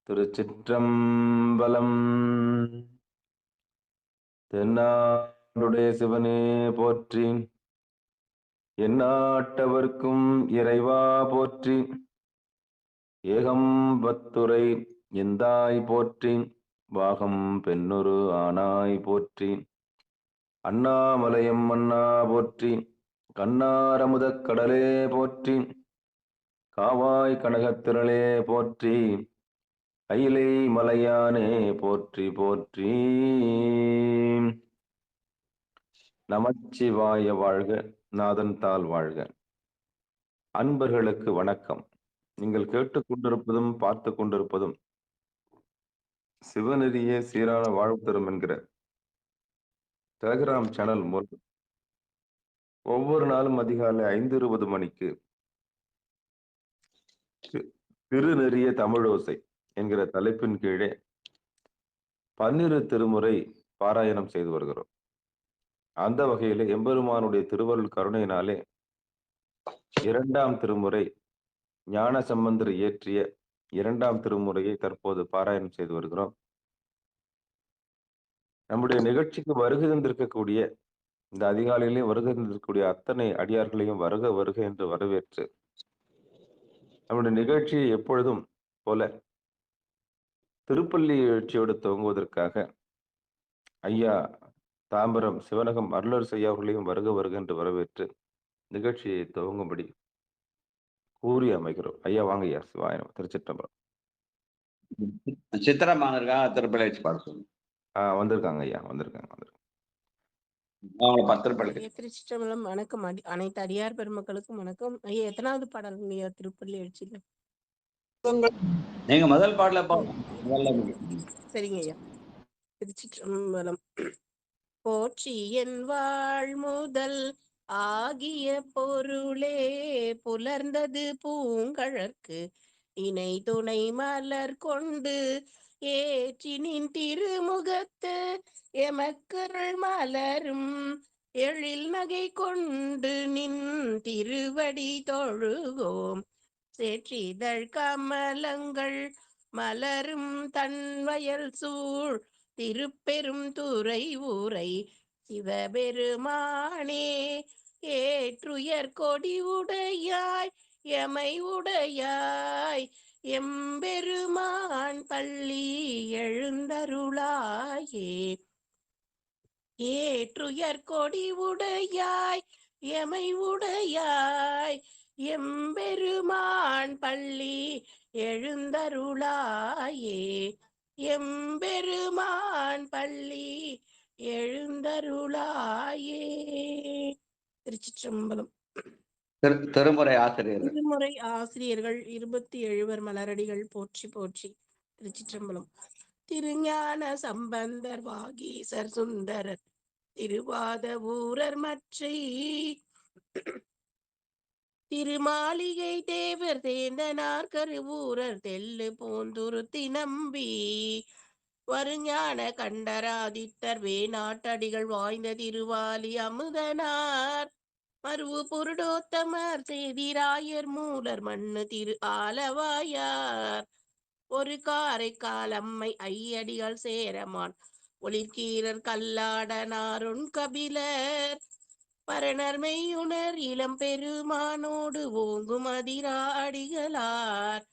திருச்சிற்றம்பலம். தென்னாடுடைய சிவனே போற்றி, எந்நாட்டவர்க்கும் இறைவா போற்றி, ஏகம்பத்துரை எந்தாய் போற்றி, வாகம் பெண்ணுரு ஆனாய் போற்றி, அண்ணாமலையம் மன்னா போற்றி, கண்ணாரமுதக் கடலே போற்றி, காவாய் கனகத்திரளே போற்றி, கையிலை மலையானே போற்றி போற்றி. நமச்சிவாய வாழ்க, நாதன் தாள் வாழ்க. அன்பர்களுக்கு வணக்கம். நீங்கள் கேட்டுக்கொண்டிருப்பதும் பார்த்து கொண்டிருப்பதும் சிவநெறியே சீரான வாழ்வு தரும் என்கிற டெலிகிராம் சேனல் மூலம் ஒவ்வொரு நாளும் அதிகாலை 5:20 மணிக்கு திருநெறிய தமிழோசை என்கிற தலைப்பின் கீழே 12 திருமுறை பாராயணம் செய்து வருகிறோம். அந்த வகையிலே எம்பெருமானுடைய திருவருள் கருணையினாலே 2ஆம் திருமுறை ஞான சம்பந்தர் இயற்றிய 2ஆம் திருமுறையை தற்போது பாராயணம் செய்து வருகிறோம். நம்முடைய நிகழ்ச்சிக்கு வருகை தந்திருக்கக்கூடிய இந்த அதிகாலையிலே வருகை தந்திருக்கக்கூடிய அத்தனை அடியார்களையும் வருக வருக என்று வரவேற்று நம்முடைய நிகழ்ச்சியை எப்பொழுதும் போல திருப்பள்ளி எழுச்சியோடு துவங்குவதற்காக ஐயா தாம்பரம் சிவனகம் அருளரசு ஐயா அவர்களையும் வருக வருக என்று வரவேற்று நிகழ்ச்சியை துவங்கும்படி கூறி அமைகிறோம். ஐயா வாங்க ஐயா. சிவாயனம். திருச்சிற்றம்பலம். சித்திரமாக இருக்கா? திருப்பள்ளி பாட சொல்லு. வந்திருக்காங்க ஐயா, வந்திருக்காங்க. திருச்சிற்றம்பலம். வணக்கம். அனைத்து அடியார் பெருமக்களுக்கும் வணக்கம். ஐயா எத்தனாவது பாடல் ஐயா திருப்பள்ளி எழுச்சியில? நீங்க முதல் பாடல சரிங்க ஐயா. திருச்சிற்றம்பலம். போற்றி என் வாழ் முதல் ஆகிய பொருளே புலர்ந்தது பூங்கழற்கு இணை துணை மலர் கொண்டு ஏற்றினின் திருமுகத்து எமக்கருள் மலரும் எழில் நகை கொண்டு நின் திருவடி தொழுகோம். சேற்றிதழ் கமலங்கள் மலரும் தன்வயல் சூழ் திருப்பெரும் துறை ஊரை சிவபெருமானே ஏற்றுயர் கொடி உடையாய் எமை உடையாய் எம்பெருமான் பள்ளி எழுந்தருளாயே. ஏற்றுயர் கொடி உடையாய் எமை உடையாய் எம்பெருமான் பள்ளி எழுந்தருளாயே. எம்பெருமான் பள்ளி எழுந்தருளாயே. திருச்சிற்றம்பலம். திருமுறை ஆசிரியர் திருமுறை ஆசிரியர்கள் 27 மலரடிகள் போற்றி போற்றி. திருச்சிற்றம்பலம். திருஞான சம்பந்தர் வாகீசர் சுந்தரர் திருவாத ஊரர் மற்றை திருமாளிகை தேவர் தேந்தனார் கருவூரர் தெல்லு பூந்துருத்தி நம்பி வருஞான கண்டராதித்தர் வேநாட்டடிகள் வாய்ந்த திருவாலி அமுதனார் மருவு புருடோத்தமர் சேதிராயர் மூலர் மண்ணு திரு ஆலவாயார் ஒரு காரைக்கால் அம்மை ஐயடிகள் சேரமான் ஒளிர்கீரர் கல்லாடனாருண் கபிலர் பரணர் மெய்யுணர் இளம் பெருமானோடு ஓங்கும் அதிராடிகளார்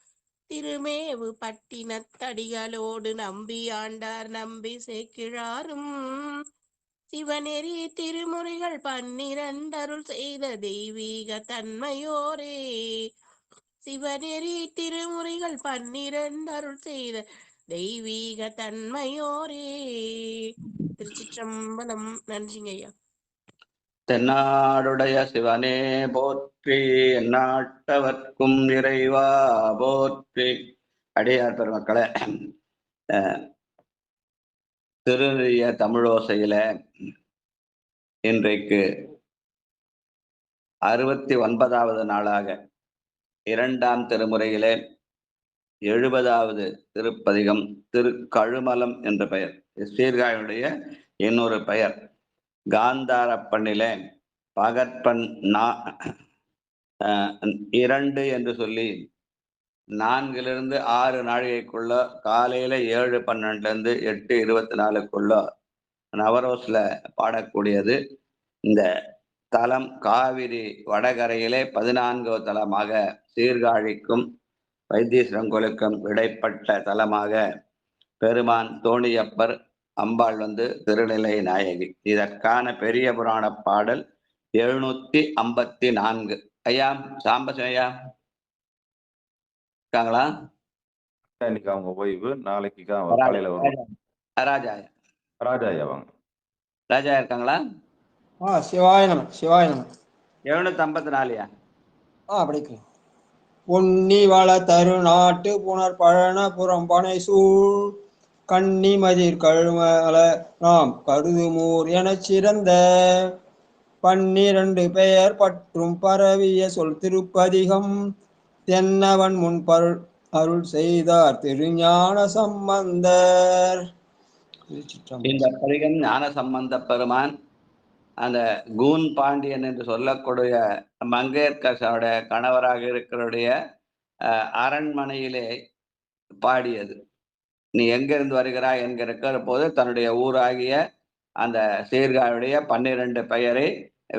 திருமேவு பட்டினத்தடிகளோடு நம்பி ஆண்டார் நம்பி சேக்கிழாரும் சிவநெறி திருமுறைகள் 12 அருள் செய்த தெய்வீக தன்மையோரே. சிவநெறி திருமுறைகள் 12 அருள் செய்த தெய்வீக தன்மையோரே. திருச்சிற்றம்பலம். நன்றிங்க ஐயா. தென்னாடுடைய சிவனே போற்றி, எந்நாட்டவர்க்கும் இறைவா போற்றி. அடியார் பெருமக்களே, திருநெறிய தமிழோசையில இன்றைக்கு 69வது நாளாக 2ஆம் திருமுறையிலே 70வது திருப்பதிகம் திருக்கழுமலம் என்ற பெயர். சீர்காழியுடைய இன்னொரு பெயர். காந்தாரப்பண்ணிலே பகற்பன் 2 என்று சொல்லி 4 to 6 நாழிகைக்குள்ள, காலையில 7:12 8:24 நவரோஸ்ல பாடக்கூடியது. இந்த தலம் காவிரி வடகரையிலே 14வது தலமாக சீர்காழிக்கும் வைத்தீஸ்வரன் இடைப்பட்ட தலமாக பெருமான் தோணியப்பர், அம்பாள் திருநிலை நாயகி. இதற்கான பெரிய புராண பாடல் 754. ஐயா சாம்பசிவம் ஐயா இருக்காங்களா? இன்னைக்கு அவங்க ஓய்வு, நாளைக்கு காலையில வருவோம். ராஜா ராஜா ஐயா வாங்க. ராஜா இருக்காங்களா? சிவாய நம சிவாய நம. 754. படிக்கலாம். பொன்னி வள தருநாட்டு புனர் பழனபுரம் பனை சூழ் கன்னிமதிர் கழுமல நாம் கருதுமூர் எனச் சிறந்த 12 பெயர் பற்றும் பரவிய சொல் திருப்பதிகம் தென்னவன் முன் அருள் செய்தார் திருஞான சம்பந்தர். இந்த பதிகம் ஞான சம்பந்த பெருமான் அந்த கூன் பாண்டியன் என்று சொல்லக்கூடிய மங்கையர்கரசனுடைய கணவராக இருக்கிறடைய அரண்மனையிலே பாடியது. நீ எங்கிருந்து வருகிறாய் என்கிற போது தன்னுடைய ஊராகிய அந்த சீர்காழியுடைய 12 பெயரை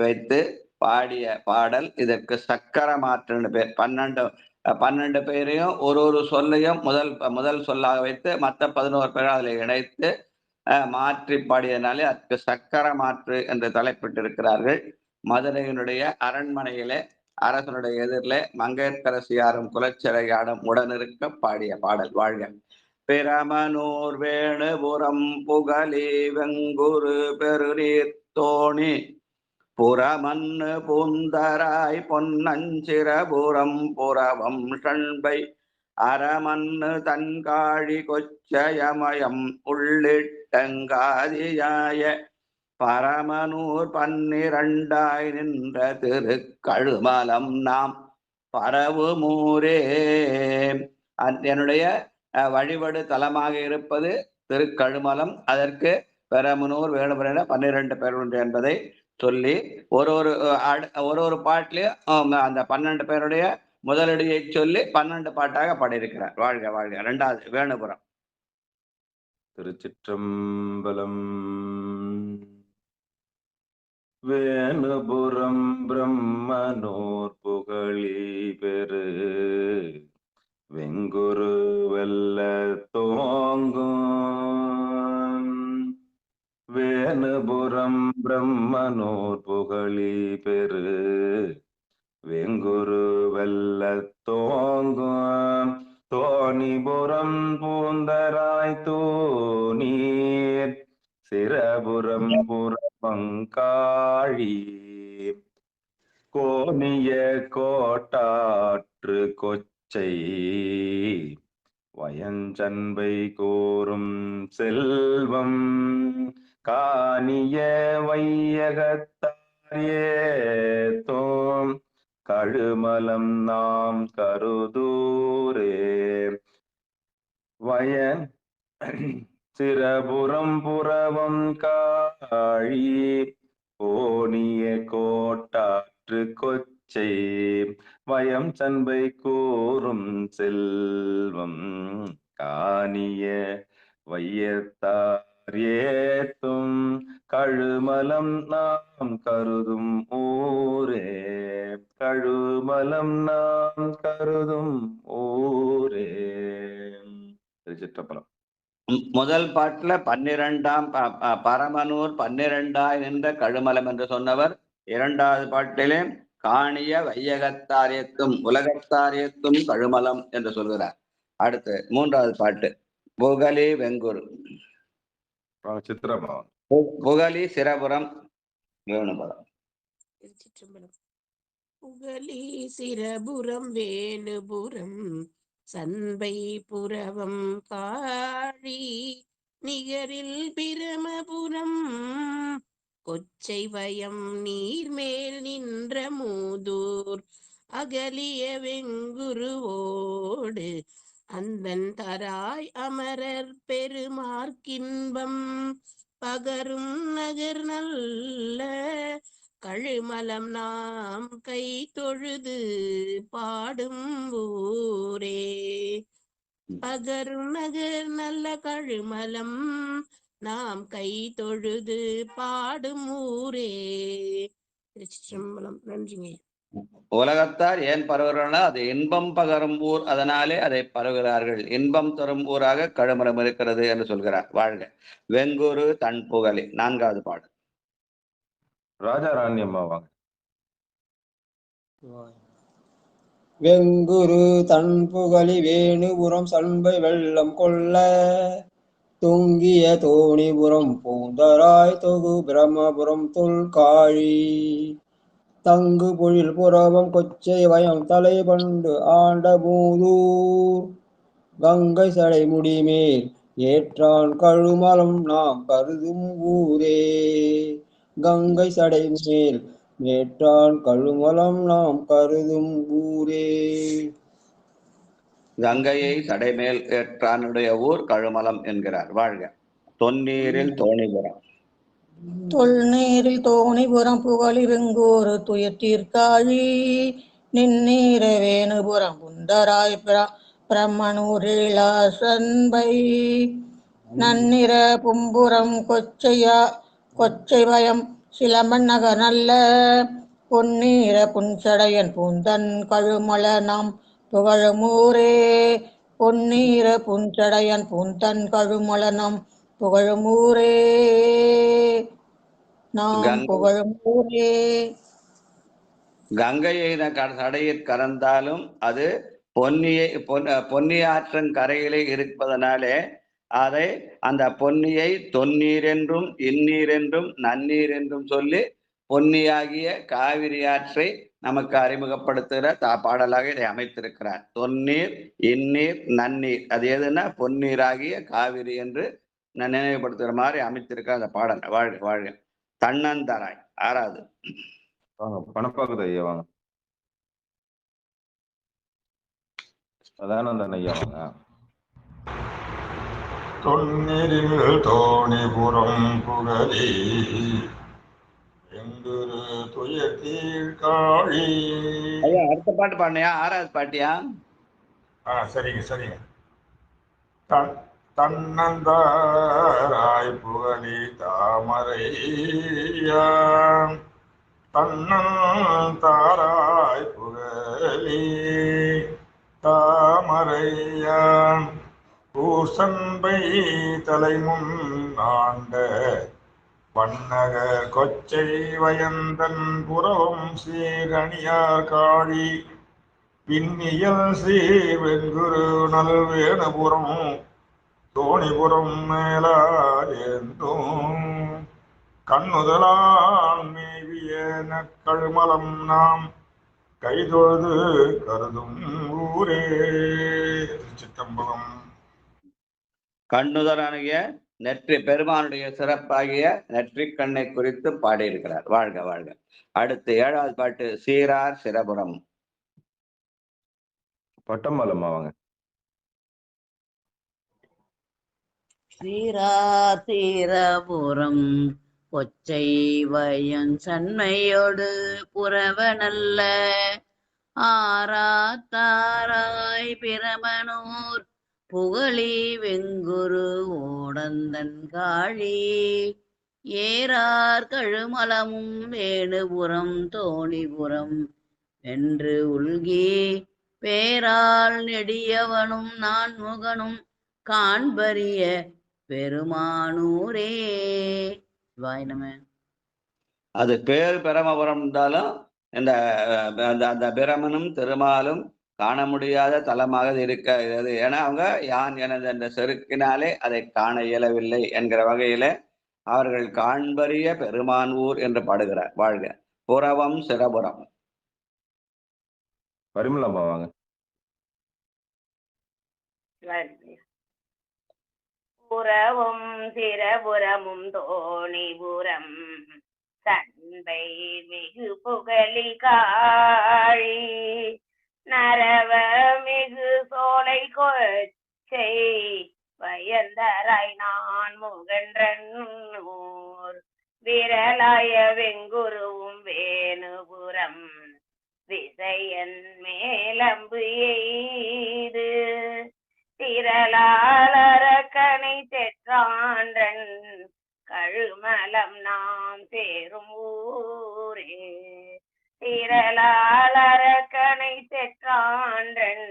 வைத்து பாடிய பாடல். இதற்கு சக்கர மாற்று பேர். 12 பெயரையும் ஒரு சொல்லையும் முதல் சொல்லாக வைத்து மற்ற 11 பேரை அதில் இணைத்து மாற்றி பாடியதனாலே அதுக்கு சக்கர மாற்று என்று தலைப்பிட்டிருக்கிறார்கள். மதுரையினுடைய அரண்மனையிலே அரசனுடைய எதிரிலே மங்கையர்க்கரசியாரும் குலச்சிறையாடும் உடனிருக்க பாடிய பாடல். வாழ்க. பிரமனூர் வேணுபுரம் புகழி வெங்குரு பெருநீர் தோணி புறமன்னு பூந்தராய் பொன்னஞ்சிரபுரம் புறவம் ஷண்பை அரமன்னு தன்காழி கொச்சயமயம் உள்ளிட்டங்காதியாய பரமனூர் 12ஆய் நின்ற திருக்கழுமலம் நாம் பரவுமூரே. என்னுடைய வழிபடு தலமாக இருப்பது திருக்கழுமலம். அதற்கு பெரமனூர் வேணுபுரம் 12 பேர் உண்டு என்பதை சொல்லி ஒரு பாட்டிலையும் அந்த 12 பேருடைய முதலடியை சொல்லி 12 பாட்டாக பாடியிருக்கிறார். வாழ்க வாழ்க. 2வது வேணுபுரம். திருச்சிற்றம்பலம். வேணுபுரம் பிரம்மனோர் புகழி பெரு வெங்குரு வெல்ல தோங்கும். வேணுபுரம் பிரம்மனோர் புகழி பெரு வெங்குரு வெல்ல தோங்கும். தோணிபுரம் பூந்தராய் தூணீர் சிரபுரம் புறமங்காழி கோணிய கோட்டாற்று கொச்சை வயஞ்சன்பை கோரும் செல்வம் காணிய வையகத்தாரியேத்தோம் கழுமலம் நாம் கருதூரே. வயன் சிரபுரம் புறவம் காழி கோணிய கோட்டாற்று கொச்சை வயம் சன்பை கூறும் செல்வம் காணிய வையத்தாரியேத்தும் கழுமலம் நாம் கருதும் ஊரே. கழுமலம் நாம் கருதும் ஊரே. திருச்சிற்றம்பலம். முதல் பாட்டுல 12ஆம் பரமனூர் 12ஆய் நின்ற கழுமலம் என்று சொன்னவர். 2வது பாட்டிலே காணிய வையகத்தாரியத்தும் உலகத்தாரியத்தும் கழுமலம் என்று சொல்கிறார். அடுத்து 3வது பாட்டு புகழி வெங்குரு சித்திரம்பலம். புகழி சிரபுரம் வேணுபுரம். புகழி சிரபுரம் வேணுபுரம் சன்பை புறவம் காழி நிகரில் பிரமபுரம் கொச்சை வயம் நீர்மேல் நின்ற மூதூர் அகலிய வெங்குருவோடு அந்தன் தராய் அமரர் பெருமார்க்கின்பம் பகரும் நகர் நல்ல கழுமலம் நாம் கை தொழுது பாடும் ஊரே. பகரும் நகர் நல்ல கழுமலம் நாம் கை தொழுது பாடும் ஊரே. திருச்சிற்றம்பலம். நன்றிங்க. உலகத்தார் ஏன் பரவுகிறார்கள்? அது இன்பம் பகரும் ஊர், அதனாலே அதை பரவுகிறார்கள். இன்பம் தரும் ஊராக கழுமலம் இருக்கிறது என்று சொல்கிறார். வாழ்க. வெங்குரு தன் புகழி. 4வது பாடல். ராஜா ராணி அம்மா வாங்க. வெங்குரு தன் புகழி வேணுபுரம் சண்பை வெள்ளம் கொள்ள தொங்கிய தோணிபுரம் பூந்தராய் தொகு பிரம்மபுரம் தொல்காழி தங்கு பொழில் புறவம் கொச்சை வயம் தலை பண்டு ஆண்ட மூதூர் கங்கை சடை முடிமேல் ஏற்றான் கழுமலம் நாம் கருதும் ஊரே. கங்கை சடை மேல் ஏற்றான் கழுமலம் நாம் கருதும் ஊரே. கங்கையை சடைமேல் ஏற்றானுடைய ஊர் கழுமலம் என்கிறார். வாழ்க. தொன்னீரில் தோணிபுரம். தொல்நீரில் தோணிபுரம் புகழி வெங்கூரு துயர் தீர்க்காழி நின்னீர வேணுபுரம் புந்தராய் பிரம்மனூரிலா சண்பை நன்னிற பும்புரம் கொச்சை வயம் சிலம்பன் நகர் நல்ல பொன்னீர புன்சடையன் பூந்தன் கழுமல நாம் புகழுமூரே. பொன்னீர புன்சடையன் பூந்தன் கழுமல நாம் புகழுமூரே. நாம் புகழுமூரே. கங்கையை சடையில் கறந்தாலும் அது பொன்னியாற்றின் கரையிலே இருப்பதனாலே அதை அந்த பொன்னியை தொன்னீர் என்றும் இந்நீர் என்றும் நன்னீர் என்றும் சொல்லி பொன்னியாகிய காவிரி ஆற்றை நமக்கு அறிமுகப்படுத்துகிற பாடலாக இதை அமைத்திருக்கிறார். தொன்னீர் இந்நீர் நன்னீர், அது எதுன்னா பொன்னீராகிய காவிரி என்று நினைவுபடுத்துகிற மாதிரி அமைத்திருக்கிற அந்த பாடல். வாழ்க வாழ்க. தன்னந்தராய். 6வது. வாங்க பணப்பாக்குது ஐயா வாங்க. அதானந்தன் ஐயா வாங்க. தொன்னீரில் தோணிபுரம் புகழி வெங்குரு துயர் தீர்க்காழி. ஐயா அடுத்த பாட்டு பாடினியா? 6வது பாட்டியா? சரிங்க. தன்னந்தாராய் புகழி தாமரையா தன்னந்தாராய் புகழி தாமரையா பூசன்பை தலைமுன் ஆண்ட பன்னகர் கொச்சை வயந்தன் புறவும் சீரணியார் காழி பின்னியல் சீர் வெங்குரு நல்வேணுபுரம் தோணிபுரம் மேலாயேந்தும் கண்ணுதலான் மேவிய நற்கழுமலம் நாம் கைதொழுது கருதும் ஊரே. திருச்சிற்றம்பலம். கண்ணுதலாகிய நெற்றி பெருமானுடைய சிறப்பாகிய நெற்றிக் கண்ணை குறித்து பாடியிருக்கிறார். வாழ்க வாழ்க. அடுத்து 7வது பாட்டு. சீரார் சிரபுரம். பட்டம்மாளம்மா வாங்க. சீரார் சிரபுரம் கொச்சை வயன் சண்மையோடு புறவ நல்ல ஆராத்தாராய் பிரமனூர் புகழி வெங்குரு ஓடந்தன் காழி ஏறார் கழுமலமும் வேணுபுரம் தோணிபுரம் என்று உள்கி பேரால் நெடியவனும் நான் முகனும் காண்பரிய பெருமானூரே. வாய்னம அது பேர் பிரமபுரம் இருந்தாலும் இந்த அந்த பிரமனும் திருமாலும் காண முடியாத தலமாக இருக்கிறது. ஏன்னா அவங்க யான் எனது அந்த செருக்கினாலே அதை காண இயலவில்லை என்கிற வகையில அவர்கள் காண்பரிய பெருமான் ஊர் என்று பாடுகிறார். வாழ்க. புறவம் சிரபுரம். பரிமளம்மா வாங்க. புறவும் சிரபுரமும் தோணிபுரம் சண்பை மிகு புகழி காழி நரவ மிகு சோலை கொச்சை வயந்தராய் நான் முகன்றன் ஊர் விரலாய வெங்குருவும் விசையன் மேலம்பு எய்து திரளாளரக்கனை தெற்றான்றன் கழுமலம் நாம் சேரும் ஊரே திரளாளரக்கனை தெற்றான்றன்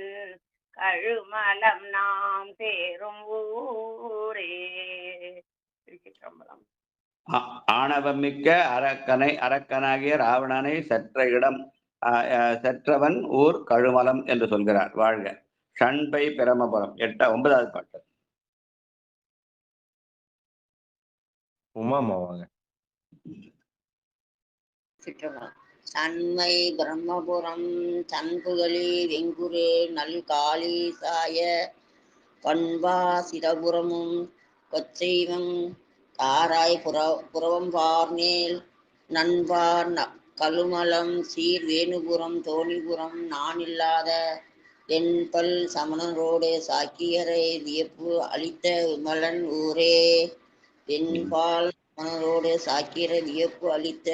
கழுமலம் நாம் சேரும் ஊரே. திருச்சிற்றம்பலம். ஆணவமிக்க அரக்கனாகிய ராவணனை செற்றவன் ஊர் கழுமலம் என்று சொல்கிறார். வாழ்க. ஷண்பை பிரமபுரம் 9வது பாட்டு. உமாமா வாங்க. சண்மை பிரம்மபுரம் சண்புகளி வெங்குரே நல் காளி சாய பண்பா சிரபுரமும் கொச்சைவம் தாராய் புறவம் பார்மேல் நண்பார் கழுமலம் சீர் வேணுபுரம் தோணிபுரம் நான் இல்லாத தென்பல் சமணரோடு சாக்கியரை வியப்பு அளித்த விமலன் ஊரே தென்பால் சமணரோடு சாக்கியரை வியப்பு அளித்த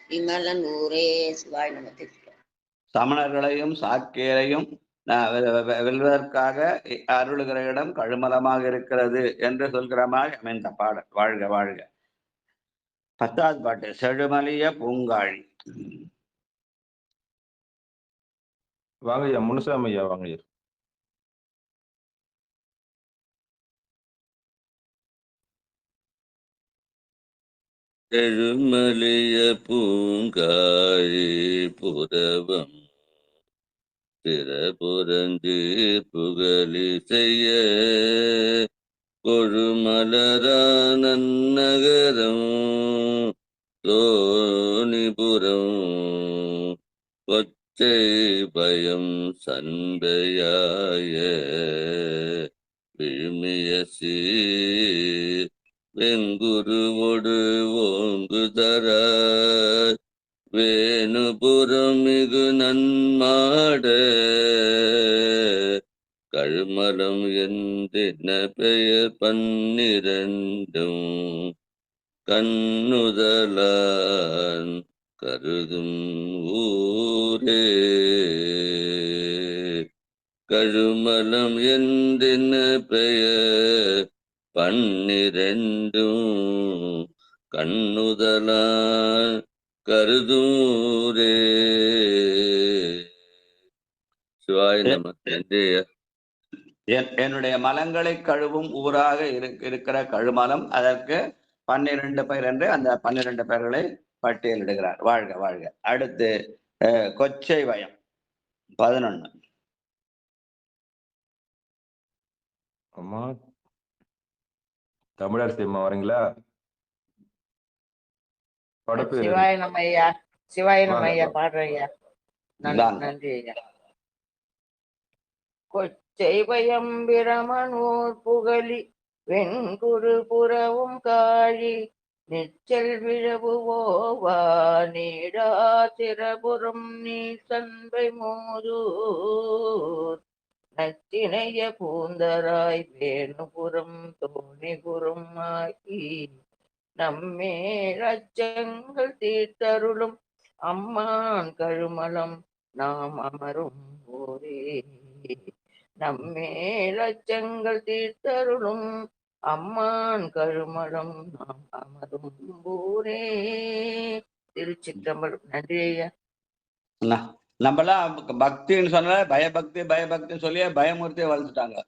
விமலன் ஊரே. சிவாய் நமக்கு. சமணர்களையும் சாக்கியரையும் வெல்வதற்காக அருளுகிற இடம் கழுமலமாக இருக்கிறது என்று சொல்கிறமாக அமைந்த பாடல். வாழ்க வாழ்க. 10வது பாட்டு. செழுமலிய பூங்காழி. வாங்கய்யா முனுசாமி ஐயா வாங்கய்யா. செழுமலிய பூங்காழி புறவம் திறபுரஞ்சீர் புகழி செய்ய கொழுமலரான நகரம் தோணிபுரம் கொச்சை பயம் சண்பையாய விழுமியசி வெங்குருவோடு ஓங்குதர வேணுபுரம் மிகு நன்மாட கழுமலம் எந்தின பெயர் 12 கண்ணுதலான் கருதும் ஊரே கழுமலம் எந்தின பெயர் 12 கண்ணுதலான் கருதூரே. சிவாய் நமக்கு. என்னுடைய மலங்களை கழுவும் ஊராக இருக்கிற கழுமலம், அதற்கு 12 பெயர் என்று அந்த 12 பெயர்களை பட்டியலிடுகிறார். வாழ்க வாழ்க. அடுத்து கொச்சை வயம் 11. அம்மா தமிழரசி அம்மா வரீங்களா? படப்பு சிவாய நம்ம ஐயா. சிவாய நம்ம ஐயா பாடுற ஐயா. நன்றி ஐயா. கொச்சை பயம் பிரமனூர் புகழி வெண்குரு புறவும் காழி நிச்சல் விழவுவோவா நீடா சிறபுறம் நீ சண்பை மோதூர் நச்சினைய பூந்தராய் வேணுபுரம் தோணிபுரம் ஆகி நம்மேல் அச்சங்கள் தீர்த்தருளும் அம்மான் கழுமலம் நாம் அமரும் ஊரே நம்மேல் அச்சங்கள் தீர்த்தருளும் அம்மான் கழுமலம் நாம் அமரும் ஊரே. திருச்சிற்றம்பலம். நன்றி ஐயா. நம்மளாம் பக்தின்னு சொன்ன பயபக்தின்னு சொல்லி பயமூர்த்தியை வளர்த்துட்டாங்க.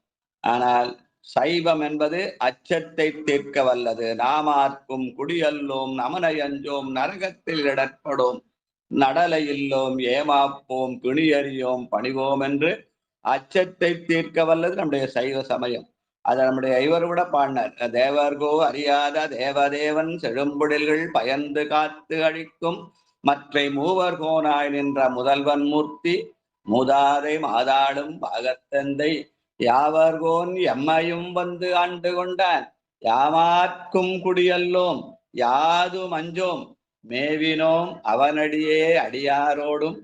ஆனால் சைவம் என்பது அச்சத்தை தீர்க்க வல்லது. நாமார்க்கும் குடியல்லோம் நமனையஞ்சோம் நரகத்தில் இடர்படும் நடலை இல்லோம் ஏமாப்போம் பிணியறியோம் பணிவோம் என்று அச்சத்தை தீர்க்க வல்லது நம்முடைய சைவ சமயம். அதை நம்முடைய ஐவர் கூட பாடினார். தேவர்கோ அறியாத தேவதேவன் செழும்புடில்கள் பயந்து காத்து அழிக்கும் மற்றை மூவர்கோனாய் நின்ற முதல்வன் மூர்த்தி மூதாதை மாதாளும் பாகத்தந்தை யாவர்கோன் எம்மையும் வந்து ஆண்டு கொண்டான் யாமார்க்கும் குடியல்லோம் யாதும் அஞ்சோம் மேவினோம் அவனடியே அடியாரோடும்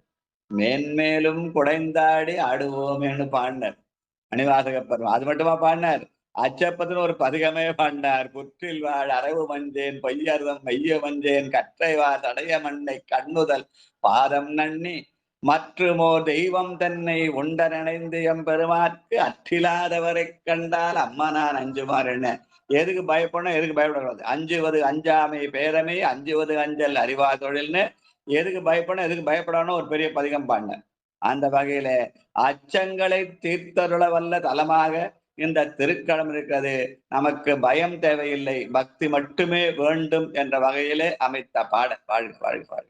மேன்மேலும் குடைந்தாடி ஆடுவோம் என்று பாடினார் மணிவாசக பெருமாள். அது மட்டுமா பாடினார்? அச்சப்பத்தின ஒரு பதிகமே பாடினார். புற்றில் வாழ் அரவு மஞ்சேன் பொய்யர்தம் மைய மஞ்சேன் கற்றைவா தடைய மண்ணை கண்ணுதல் பாதம் நன்னி மற்றுமோ தெய்வம் தன்னை உண்ட நினைந்து எம்பெருமாற்கு அற்றிலாதவரை கண்டால் அம்மா நான் அஞ்சுமாறு என்ன. எதுக்கு பயப்படணும், எதுக்கு பயப்படக்கூடாது? அஞ்சுவது அஞ்சாமை பேரமை, அஞ்சுவது அஞ்சல் அறிவா தொழில்னு எதுக்கு பயப்படணும், எதுக்கு பயப்படணும் ஒரு பெரிய பதிகம் பாடினார். அந்த வகையில அச்சங்களை தீர்த்தருள வல்ல தலமாக இந்த திருக்களம் இருக்கிறது. நமக்கு பயம் தேவையில்லை, பக்தி மட்டுமே வேண்டும் என்ற வகையிலே அமைத்த பாடல். வாழ்க வாழ்க வாழ்க.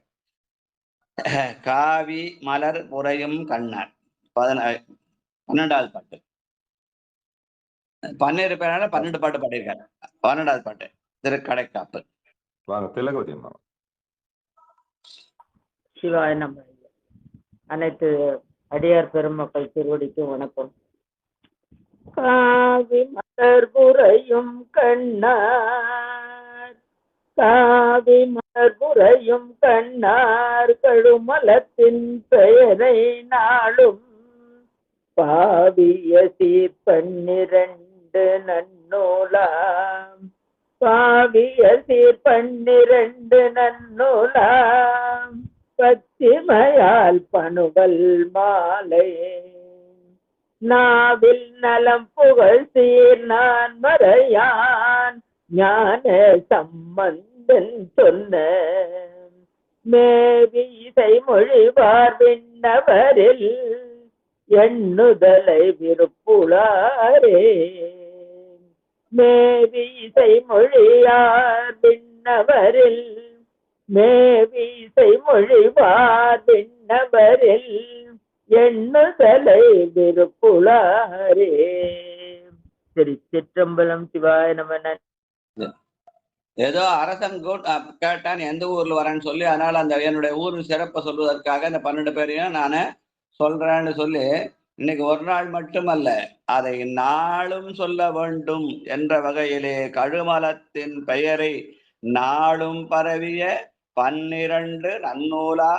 காவி மலர் புரையும் கண்ணன் 12வது பாட்டு. 12 பேரால 12 பாட்டு பாடியிருக்காரு. 12வது பாட்டு திருக்கடைக்காப்பு. வாங்க திலகவதி அம்மா. சிவாய நம்ம அனைத்து அடியார் பெருமக்கள் திருவடிக்கு வணக்கம். காவி மலர் புரையும் கண்ணார், காவி மலர் புரையும் கண்ணார் கழுமலத்தின் பெயரை நாளும் பாவிய சீர் 12 நன்னூலாம், பாவிய சீர் 12 நன்னூலாம் பத்திமையால் பணுவல் மாலை நாவில் நலம் புகழ் சீர் நான் மறையான் ஞான சம்பந்தன் சொன்ன மேவி இசை மொழிவார் விண்ணவரில் எண்ணுதலை விருப்புளாரே. மேவி இசை மொழியார் விண்ணவரில், மேவி இசை மொழிவார் விண்ணவரில் எண்ணுதலை விருப்புளாரே. திருச்சிற்றம்பலம். சிவாய நம. ஏதோ அரசன் கேட்டான் எந்த ஊர்ல வரேன்னு சொல்லி, அதனால அந்த என்னுடைய ஊர் சிறப்பை சொல்வதற்காக இந்த 12 பேரையும் நான் சொல்றேன்னு சொல்லி, இன்னைக்கு ஒரு நாள் மட்டுமல்ல, அதை நாளும் சொல்ல வேண்டும் என்ற வகையிலே கழுமலத்தின் பெயரை நாளும் பரவிய 12 நன்னூலா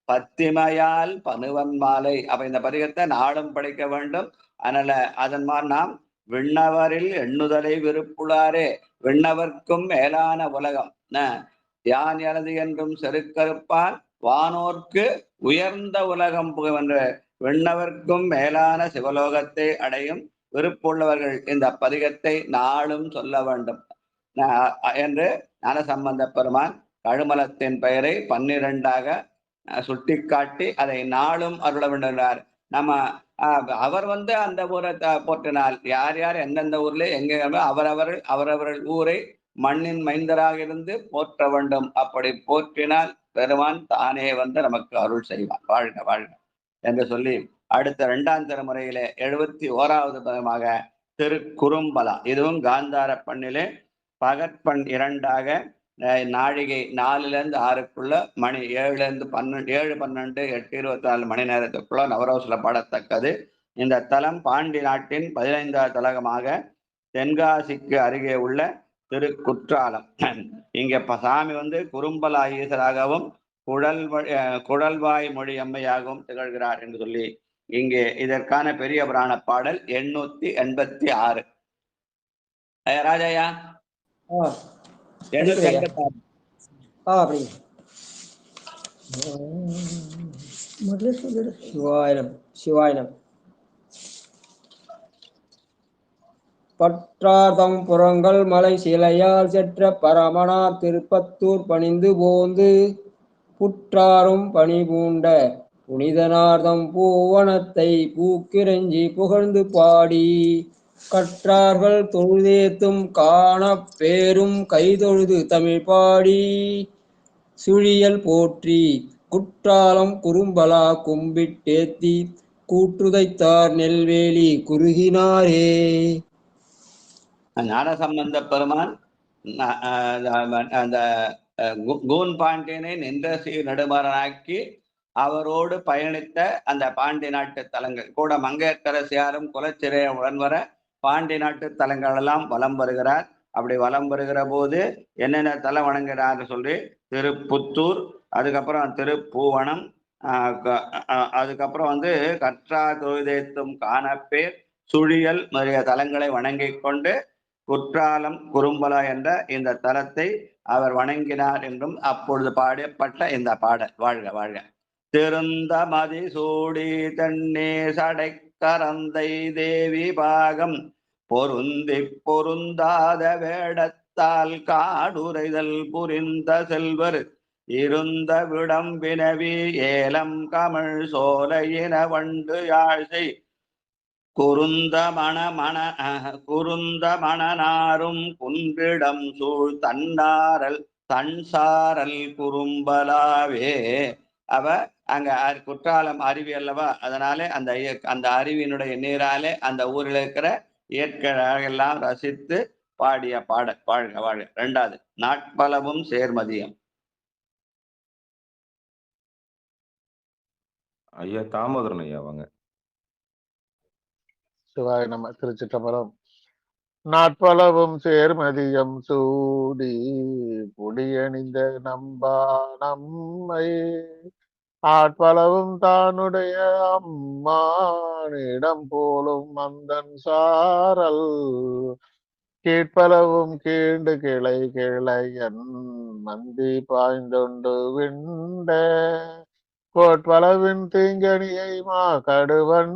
பத்திமையால் பனுவன் மாலை. அப்ப இந்த பதிகத்தை நாளும் படிக்க வேண்டும். அதனால அதன் மாதிரி நாம் விண்ணவரில் எண்ணுதலை விருப்புளாரே, விண்ணவர்க்கும் மேலான உலகம் யான் எனது என்றும் செருக்கறுப்பான் வானோர்க்கு உயர்ந்த உலகம் புகவென்ற விண்ணவர்க்கும் மேலான சிவலோகத்தை அடையும் விருப்புள்ளவர்கள் இந்த பதிகத்தை நாளும் சொல்ல வேண்டும் என்று ஞானசம்பந்த பெருமான் கழுமலத்தின் பெயரை 12ஆக சுட்டிக்காட்டி அதை நாளும் அருள வேண்டுகிறார். நம்ம அவர் அந்த ஊரை போற்றினால் யார் யார் எந்தெந்த ஊர்ல எங்க அவரவர்கள் ஊரை மண்ணின் மைந்தராக இருந்து போற்ற வேண்டும். அப்படி போற்றினால் பெருமான் தானே நமக்கு அருள் செய்வான். வாழ்க வாழ்க என்று சொல்லி அடுத்த 2ஆம் திருமுறையிலே 71வது பதமாக திருக்குறும்பலா. இதுவும் காந்தார பண்ணிலே பகற்பண் 2ஆக நாழிகை 4லேருந்து 6க்குள்ள மணி 7லேருந்து 12 7 12 8 24 மணி நேரத்துக்குள்ள நவரோசில பாடத்தக்கது. இந்த தலம் பாண்டி நாட்டின் 15வது தலகமாக தென்காசிக்கு அருகே உள்ள திருக்குற்றாலம். இங்க சாமி குறும்பலா ஈசராகவும் குழல்வாய் மொழி அம்மையாகவும் திகழ்கிறார் என்று சொல்லி இங்கே இதற்கான பெரிய புராண பாடல் 886. ராஜாயா சிவாயினம் சிவாயினம். பற்றார்தம் புறங்கள் மலை சிலையால் செற்ற பரமனார் திருப்பத்தூர் பணிந்து போந்து புற்றாரும் பணி பூண்ட புனிதனார்தம் பூவனத்தை பூக்கிரஞ்சி புகழ்ந்து பாடி கற்றார்கள் தொழுதேத்தும் காண பேரும் கைதொழுது தமிழ் பாடி சுழியல் போற்றி குற்றாலம் குறும்பலா கும்பிட்டேத்தி கூற்றுதைத்தார் நெல்வேலி குறுகினாரே. ஞானசம்பந்த பெருமான் அந்த கூன் பாண்டியனை நின்ற சீர் நெடுமரனாக்கி அவரோடு பயணித்த அந்த பாண்டி நாட்டு தலங்கள் கூட மங்கையர்க்கரசியாரும் குலச்சிறையும் உடன்வர பாண்டி நாட்டு தலங்கள் எல்லாம் வலம் வருகிறார். அப்படி வலம் வருகிற போது என்னென்ன தலம் வணங்குகிறார் சொல்லி திருப்புத்தூர், அதுக்கப்புறம் திருப்பூவனம், அதுக்கப்புறம் கற்றா தொழுதேத்தும் காணப்பேர், சுழியல் முதலிய தலங்களை வணங்கிக் கொண்டு குற்றாலம் குறும்பலா என்ற இந்த தலத்தை அவர் வணங்கினார் என்றும் அப்பொழுது பாடப்பட்ட இந்த பாடல். வாழ்க வாழ்க. திருந்த மதி சூடி தண்ணே சடை கரந்தை தேவி பாகம் பொருந்தி பொருந்தாத வேடத்தால் காடுரைதல் புரிந்த செல்வர் இருந்த விடம் வினவி ஏலம் கமழ் சோலையின வண்டு யாழ்சை குருந்த மணனாரும் குன்றிடம் சூழ் தன்னாரல் தன்சாரல் குறும்பலாவே. அவ அங்க குற்றாலம் அருவி அல்லவா, அதனாலே அந்த அருவியினுடைய நீராலே அந்த ஊரில் இருக்கிற இயற்கையெல்லாம் ரசித்து பாடிய பாடல். வாழ்க வாழ்க. 2வது நாட்பலவும் சேர்மதியம். ஐயா தாமோதரன் ஐயா வாங்க. சிவாய நம. திருச்சிற்றம்பலம். நாட்பலவும் சேர்மதியம் சூடி புடியணிந்த நம்பா நம்மை ஆட்பலவும் தானுடைய அம்மானிடம் போலும் மந்தன் சாரல் கீட்பலவும் கீண்டு கிளை கிளையன் மந்தி பாய்ந்தொண்டு விண்ட கோட்பலவின் தீங்கனியை மா கடுவன்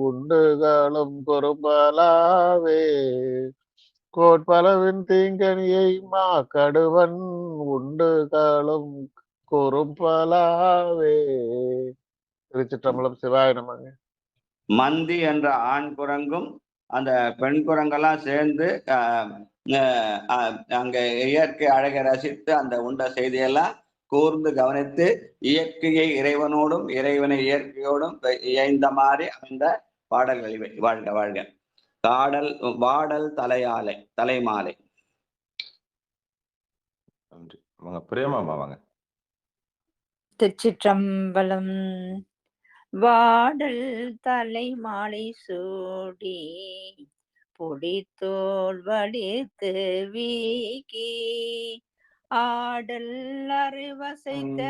உண்டுகளும் குறும்பலாவே. கோட்பலவின் தீங்கனியை மா கடுவன் உண்டுகளும் குறும்பலாவே. திருச்சிற்றம்பலம். சிவாய நமங்க. மந்தி என்ற ஆண் குரங்கும் அந்த பெண் குரங்கெல்லாம் சேர்ந்து அங்க இயற்கை அழகை ரசித்து அந்த உண்ட செய்தியெல்லாம் கூர்ந்து கவனித்து இயற்கையை இறைவனோடும் இறைவனை இயற்கையோடும் இயைந்த மாதிரி அந்த பாடல்கள் இவை. வாழ்க வாழ்க. வாடல் தலைமாலை. நன்றி. அவங்க பிரேமாமா வாங்க. திருச்சிற்றம்பலம். வாடல் தலை மாலை சூடி பொடித்தோல் வலித்து வீக்கி ஆடல் அறிவசைத்த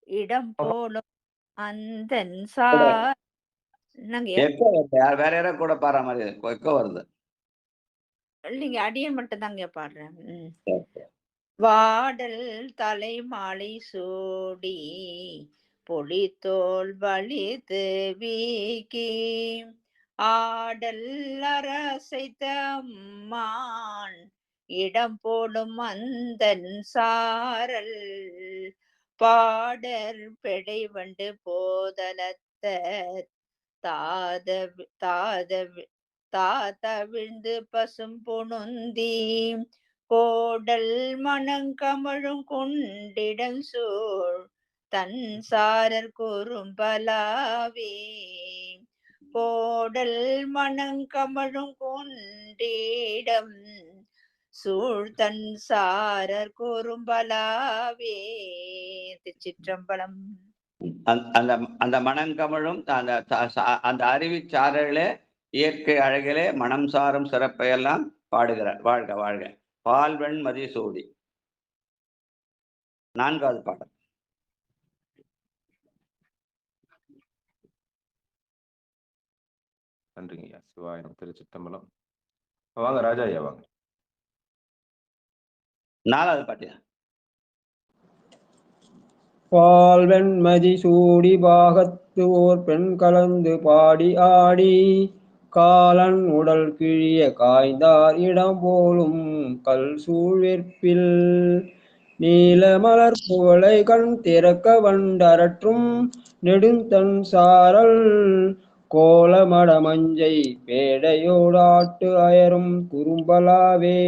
இடம் போலும் அந்தன் சார். வேற யாரோ கூட பாடுற மாதிரி எக்கோ வருது. இல்லைங்க, அடியன் மட்டும் தாங்க பாடுறேன். வாடல் தலை மாலை சூடி பொடித்தோல் வலித்து வீக்கி ஆடல் அரசைத்த அம்மான் இடம் போலும் அந்தன் சாரல் பாடர் பெடை வண்டு போதலத்த தாத விழுந்து பசும் புணுந்தி கோடல் மணங்கமழும் குண்டிடம் சூழ் தன் சாரர் குறும்பலாவே. கோடல் மணங்கமழும் குண்டிடம் சூழ் தன் சாரர் குறும்பலாவே. திருச்சிற்றம்பலம். அந்த மணங்கமழும் அந்த அருவி சாரர்களே இயற்கை அழகிலே மனம் சாரும் சிறப்பையெல்லாம் பாடுகிறார். வாழ்க வாழ்க. பால்வெண் மதிசூடி. 4வது பாடல். நன்றிங்க ஐயா. சிவாயம். திருச்சிற்றம்பலம். வாங்க ராஜா ஐயா வாங்க. 4வது பாட்டியா. பால்வெண் மதிசூடி பாகத்து ஓர் பெண் கலந்து பாடி ஆடி காலன் உடல் கிழிய காய்ந்தார் இடம் போலும் கல் சூழ்வேற்பில் நீல மலர் புகழை கண் திறக்க வண்டரற்றும் நெடுந்தன் சாரல் கோலமட மஞ்சை பேடையோடாட்டு அயரும் குறும்பலாவே.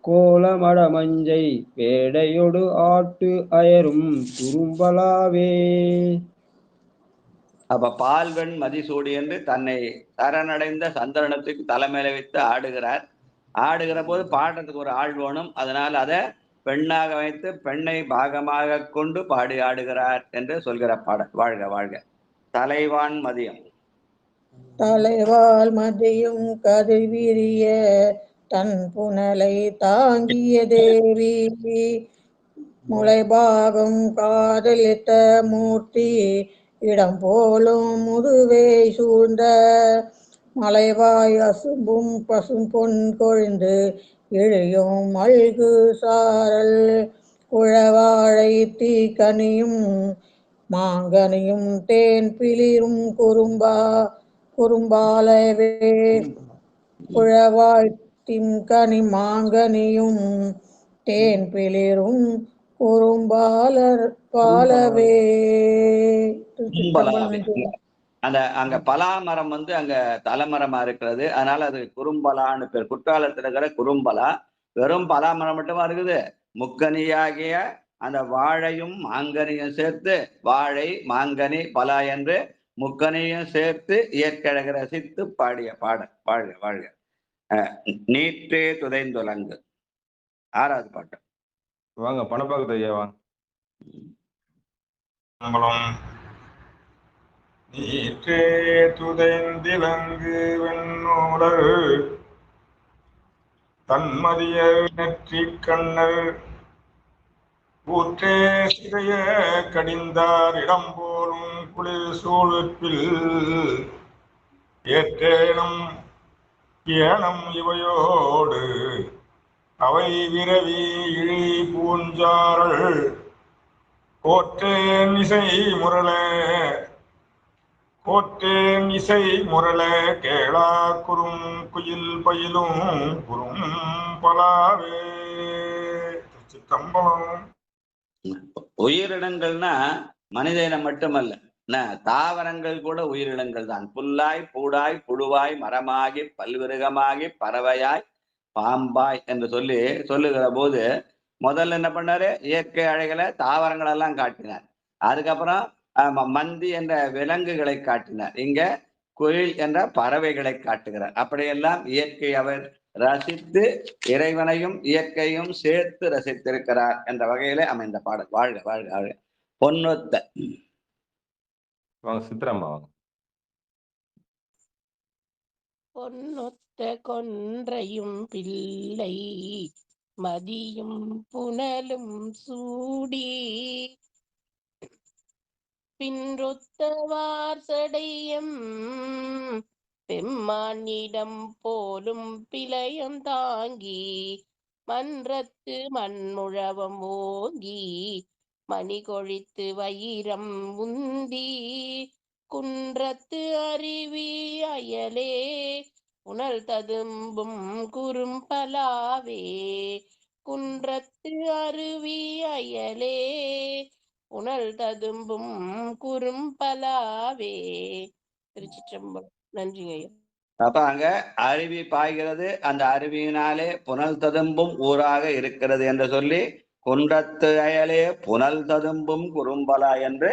கோலமட மஞ்சை பேடையொடு ஆட்டு அயரும் குறும்பலாவே. அப்ப பால்வெண் மதிசூடி என்று தன்னை சரணடைந்த சந்தனத்துக்கு தலைமையில வைத்து ஆடுகிறார். ஆடுகிற போது பாடுறதுக்கு ஒரு ஆள் வேணும். அதனால் அதை பெண்ணாக வைத்து பெண்ணை பாகமாக கொண்டு பாடி ஆடுகிறார் என்று சொல்கிற பாடல். வாழ்க வாழ்க. தலைவான் மதியம். தலைவால் மதியும் கதிர் விரிய தன் புனலை தாங்கிய தேவி முளைபாகம் காதலித்த மூர்த்தி இடம் போலும் முதுவே சூழ்ந்த மலைவாய் அசும்பும் பசும் பொன் கொழுந்து இழையும் மல்கு சாரல் குழவாழை தீக்கனியும் மாங்கனியும் தேன் பிளிரும் குறும்பாலவே குழவாய் தின்கனி மாங்கனியும் தேன் பிளிரும் பாலவே. அந்த அங்க பலாமரம் வந்து அங்க தலைமரமா இருக்கிறது, அதனால அது குறும்பலான்னு பேர். குற்றாலத்துல இருக்கிற குறும்பலா வெறும் பலாமரம் மட்டுமா இருக்குது, முக்கனியாகிய அந்த வாழையும் மாங்கனியும் சேர்த்து, வாழை மாங்கனி பலா என்று முக்கனியும் சேர்த்து இயற்கழக ரசித்து பாடிய பாடல். வாழ்க வாழ்க. நீற்றே துதைந்துலங்கு 6வது பாட்டு. வாங்க பணப்பாக்கத்து ஐயா வாங்க. நீற்றே துதைந்திலங்கு வெண்ணூலர் தன்மதியர் நெற்றி கண்ணர் ஊற்றே சிறைய கடிந்தார் இடம் போலும் குளிர் சூழ்ப்பில் ஏற்றேனம் ஏனம் இவையோடு அவை விரவி இழி பூஞ்சாரள் கோற்றேன் இசை முரள கேளா குறும் குயில் பயிலும் குறும் பலாவே. சிற்றம்பலம். உயிரினங்கள்னா மனித இனம் மட்டுமல்ல, தாவரங்கள் கூட உயிரினங்கள் தான். புல்லாய் பூடாய் புழுவாய் மரமாகி பல்விருகமாகி பறவையாய் பாம்பாய் என்று சொல்லுகிற போது முதல்ல என்ன பண்ணாரு, இயற்கை அழகில தாவரங்கள் எல்லாம் காட்டினார். அதுக்கப்புறம் மந்தி என்ற விலங்குகளை காட்டினார். இங்க குயில் என்ற பறவைகளை காட்டுகிறார். அப்படியெல்லாம் இயற்கை அவர் ரசித்து இறைவனையும் இயற்கையும் சேர்த்து ரசித்திருக்கிறார் என்ற வகையிலே அமைந்த பாடல். வாழ்க வாழ்க வாழ்க. பொன்னொத்த சித்ராமா வாங்க. பொன்னொத்த கொன்றையும் பிள்ளை மதியும் புனலும் சூடி பின்றொத்தவார் சடையம் பெம்மானிடம் போலும் பிழையம் தாங்கி மன்றத்து மண்முழவம் ஓங்கி மணி கொழித்து வைரம் உந்தி குன்றத்து அருவி அயலே புனல் ததும்பும் குறும்பலாவே குன்றத்து அருவி அயலே புனல் ததும்பும் குறும்பலாவே. திருச்சிற்றம்பலம். நன்றிங்க ஐயா. அப்ப அங்க அருவி பாய்கிறது, அந்த அருவியினாலே புனல் ததும்பும் ஊராக இருக்கிறது என்று சொல்லி குன்றத்து அயலே புனல் ததும்பும் குறும்பலா என்று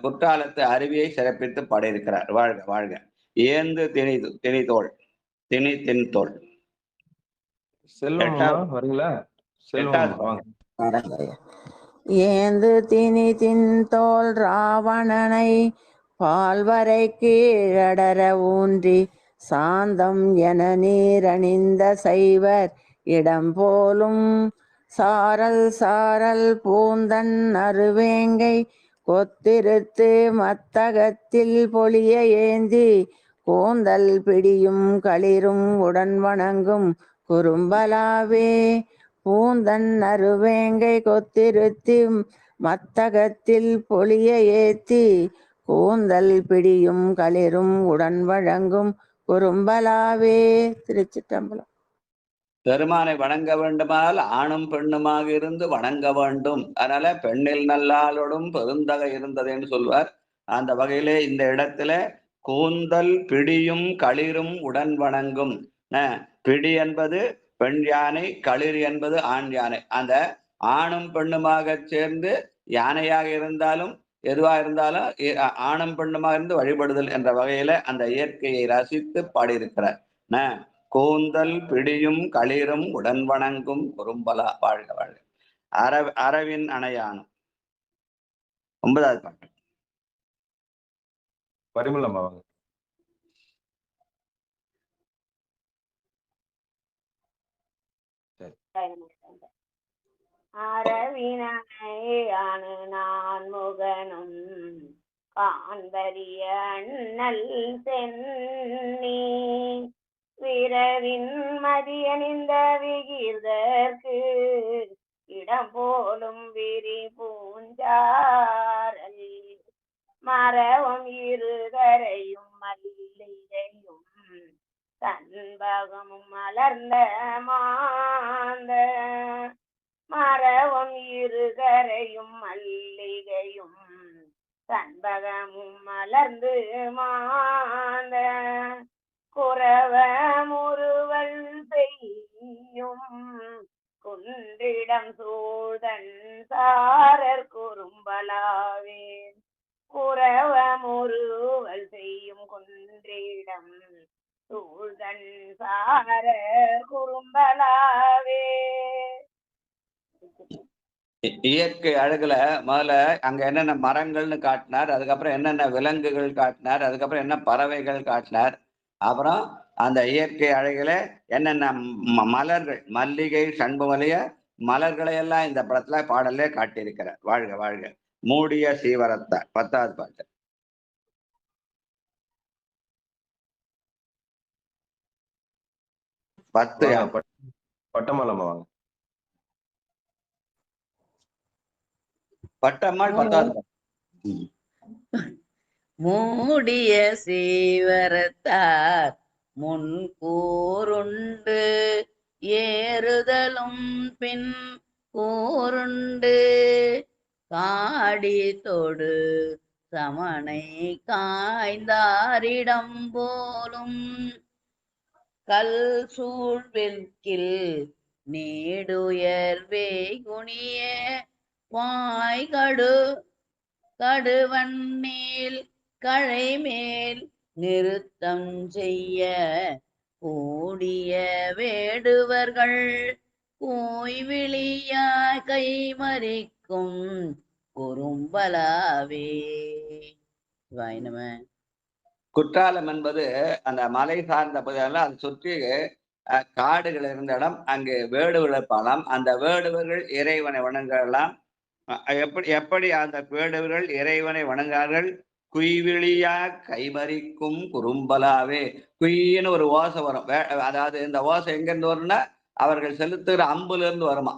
குற்றாலத்து அருவியை சிறப்பித்து பாடியிருக்கிறார். வாழ்க வாழ்க. ஏந்து திணிதோள் திணி தின்தோள். ஏந்து திணி தின்தோள் ராவணனை பால்வரை கீழடர ஊன்றி சாந்தம் என நீரணிந்த சைவர் இடம் போலும் சாரல் சாரல் பூந்தன் அருவேங்கை கொத்திருத்து மத்தகத்தில் பொலிய ஏந்தி கூந்தல் பிடியும் களிரும் உடன் வணங்கும் குறும்பலாவே பூந்தன் அருவேங்கை கொத்திருத்தி மத்தகத்தில் பொலிய ஏத்தி கூந்தல் பிடியும் களிரும் உடன் வழங்கும் குறும்பலாவே. திருச்சிற்றம்பலம். பெருமானை வணங்க வேண்டுமானால் ஆணும் பெண்ணுமாக இருந்து வணங்க வேண்டும். அதனால பெண்ணில் நல்லாளோடும் பெருந்தகை இருந்ததுன்னு சொல்வார். அந்த வகையிலே இந்த இடத்துல கூந்தல் பிடியும் களிரும் உடன் வணங்கும். பிடி என்பது பெண் யானை, களிர் என்பது ஆண் யானை. அந்த ஆணும் பெண்ணுமாக சேர்ந்து யானையாக இருந்தாலும் எதுவா இருந்தாலும் ஆணும் பெண்ணுமாக இருந்து வழிபடுதல் என்ற வகையில அந்த இயற்கையை ரசித்து பாடியிருக்கிறார். கூந்தல் பிடியும் களிரும் உடன் வணங்கும் குறும்பலா. வாழ்க வாழ்க. அரவின் அணையானும் 9வது பாட்டு. பரிமளமா வாங்க. அரவினணையானு நான் முகனும் காண்பரிய அண்ணல் சென்னி விரவின் மதியணிந்த விகிர்தற்கு இடம் போலும் விரி பூஞ்சாரல் மரவும் இருகரையும் மல்லிகையும் தன்பகமும் மலர்ந்த மாந்த மரவும் இருகரையும் மல்லிகையும் தன்பகமும் மலர்ந்து மாந்த குறவ முறுவல் பெய்யும் குன்றிடம் சூழ்தன் சாரர் குறும்பலாவே குறவ முறுவல் செய்யும் குன்றிடம் சூழ்தன் சாரர் குறும்பலாவே. இயற்கை அழகுல முதல்ல அங்க என்னென்ன மரங்கள்னு காட்டினார், அதுக்கப்புறம் என்னென்ன விலங்குகள் காட்டினார், அதுக்கப்புறம் என்ன பறவைகள் காட்டினார், அப்புறம் அந்த இயற்கை அழகுல என்னென்ன மலர்கள், மல்லிகை சண்புமலிய மலர்களை எல்லாம் இந்த படத்துல பாடலே காட்டியிருக்கிறார். வாழ்க வாழ்க. மூடிய சீவரத்தார் 10வது பாட்டு. பட்டமலமா வாங்க. பட்டம்மாள் 10வது பாட்டு. மூடிய சீவரத்தார் முன் கூருண்டு ஏறுதலும் பின் கூருண்டு காடி தொடு சமனை காய்ந்தாரிடம் போலும் கல் சூழ்விற்கில் நீடுயர்வே குனிய வாய் கடுவண்ணேல் கழைமேல் நிறுத்தம் செய்ய கூடிய வேடுவர்கள் கூய்விழியாய் கைமறிக்கும் குறும்பலாவே. வாய்னம குற்றாலம் என்பது அந்த மலை சார்ந்த பகுதியெல்லாம் அதை சுற்றி காடுகள் இருந்த இடம். அங்கு வேடுவர் இருப்பாலாம். அந்த வேடுவர்கள் இறைவனை வணங்கலாம். எப்படி அந்த வேடுவர்கள் இறைவனை வணங்கார்கள்? குய்விழியா கைமறிக்கும் குறும்பலாவே. குயின்னு ஒரு ஓசை வரும். அதாவது இந்த ஓசை எங்கிருந்து வரும்னா அவர்கள் செலுத்துகிற அம்புல இருந்து வருமா.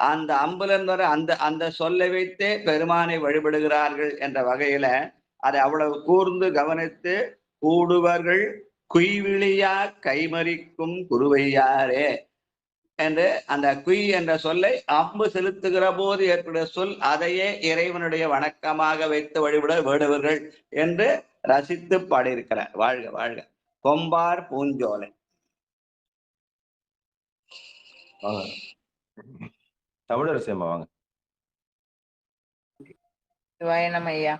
அந்த அம்புல இருந்து வர அந்த சொல்லை வைத்தே பெருமானை வழிபடுகிறார்கள் என்ற வகையில அதை அவ்வளவு கூர்ந்து கவனித்து கூடுவர்கள் குய்விழியா கைமறிக்கும் குருவையாரே என்று அந்த குய் என்ற சொல்லை அம்பு செலுத்துகிற போது ஏற்படுகிற சொல், அதையே இறைவனுடைய வணக்கமாக வைத்து வழிபட வேடுவர்கள் என்று ரசித்து பாடியிருக்கிறார். வாழ்க வாழ்க. கொம்பார் பூஞ்சோலை. தமிழரசியம்மா வாங்க. ஐயா.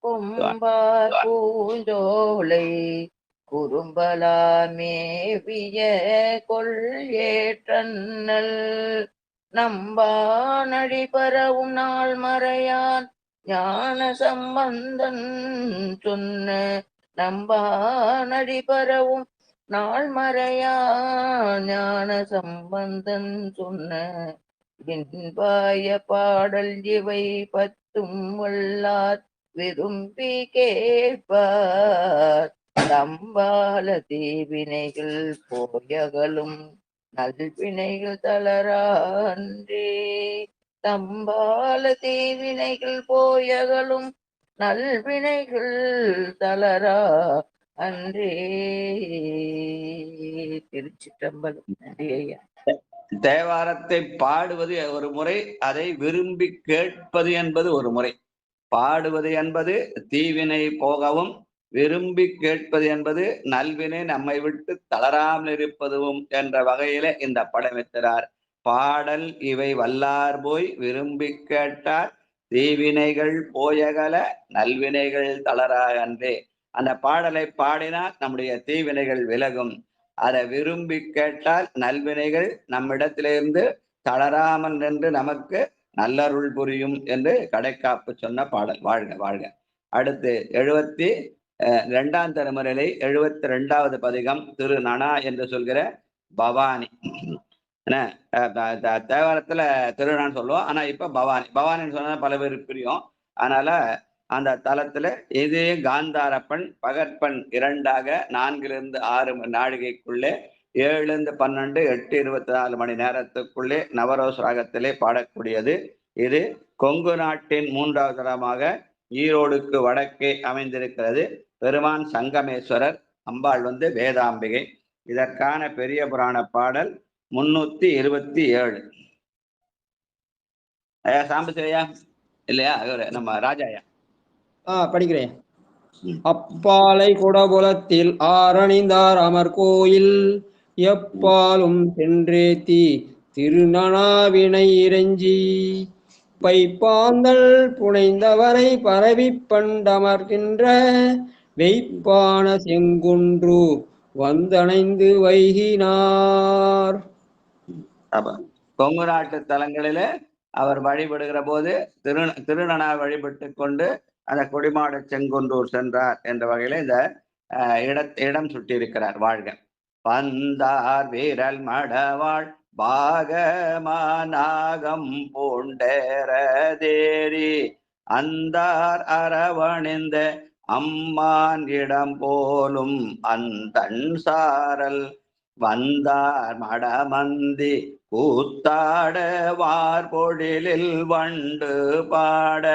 கொம்பார் பூஞ்சோலை குறும்பலார் மேவிய கொள் ஏற்றன்னல் நம்பானடி பரவும் நாள் மறையான் ஞான சம்பந்தன் சொன்ன நம்பானடி பரவும் நாள் மறையான் ஞான சம்பந்தன் சொன்ன விண்பாய பாடல் இவை 10ம் வல்லார் விரும்பி கேட்பார் தம்பால தீவினைகள் போயகலும் நல்வினைகள் தளரான்றே. தம்பால தீவினைகள் போயகலும் நல்வினைகள் தளரா அன்றே. திருச்சிற்றம்பலம். நன்றி ஐயா. தேவாரத்தை பாடுவது ஒரு முறை, அதை விரும்பி கேட்பது என்பது ஒரு முறை. பாடுவது என்பது தீவினை போகவும், விரும்பி கேட்பது என்பது நல்வினை நம்மை விட்டு தளராமல் இருப்பதும் என்ற வகையில இந்த படம் வைக்கிறார். பாடல் இவை வல்லார் போய் விரும்பி கேட்டார் தீவினைகள் போயகல நல்வினைகள் தளரா அன்றே. அந்த பாடலை பாடினால் நம்முடைய தீவினைகள் விலகும். அதை விரும்பி கேட்டால் நல்வினைகள் நம்மிடத்திலிருந்து தளராமல் நின்று நமக்கு நல்லருள் புரியும் என்று கடைக்காப்பு சொன்ன பாடல். வாழ்க வாழ்க. அடுத்து 72ஆம் திருமுறையிலே 72வது பதிகம் திரு நனா என்று சொல்கிற பவானி. தேவாரத்துல திருநான்னு சொல்லுவோம். ஆனா இப்ப பவானி. பவானின்னு சொன்னா பல பேருக்கு பிரியும். அதனால அந்த தலத்துல இதே காந்தாரப்பன் பகற்பன் இரண்டாக 4 to 6 நாழிகைக்குள்ளே 7 to 12 8 24 மணி நேரத்துக்குள்ளே நவரோஸ் ராகத்திலே பாடக்கூடியது. இது கொங்கு நாட்டின் 3வது தலமாக ஈரோடுக்கு வடக்கே அமைந்திருக்கிறது. பெருமான் சங்கமேஸ்வரர், அம்பாள் வேதாம்பிகை. இதற்கான பெரிய புராண பாடல் 327. ஐயா சாம்பசிவையா இல்லையா? நம்ம ராஜாயா படிக்கிறேன். அப்பாலை குடபுலத்தில் ஆரணிந்தார் அமர் கோயில் எப்பாலும் சென்றேத்தி திருநனாவினை இறைஞ்சி பைப்பாந்தல் புனைந்தவரை பரவி பண்டமர்கின்ற வெய்ப்பான செங்குன்று வந்தணைந்து வைகினார். கொங்கு நாட்டு தலங்களிலே அவர் வழிபடுகிற போது திருநனா வழிபட்டு கொண்டு அந்த கொடிமாட செங்குன்றூர் சென்றார் என்ற வகையில இந்த இடம் சுட்டி இருக்கிறார். வாழ்க பந்தார் வீரல் மடவாள் பாகமானாகம் பூண்டேரதேரி அந்தார் அரவணிந்த அம்மான் இடம் போலும் அந்தன் சாரல் வந்தார் மடமந்தி கூத்தாட வார்பொழிலில் வண்டு பாட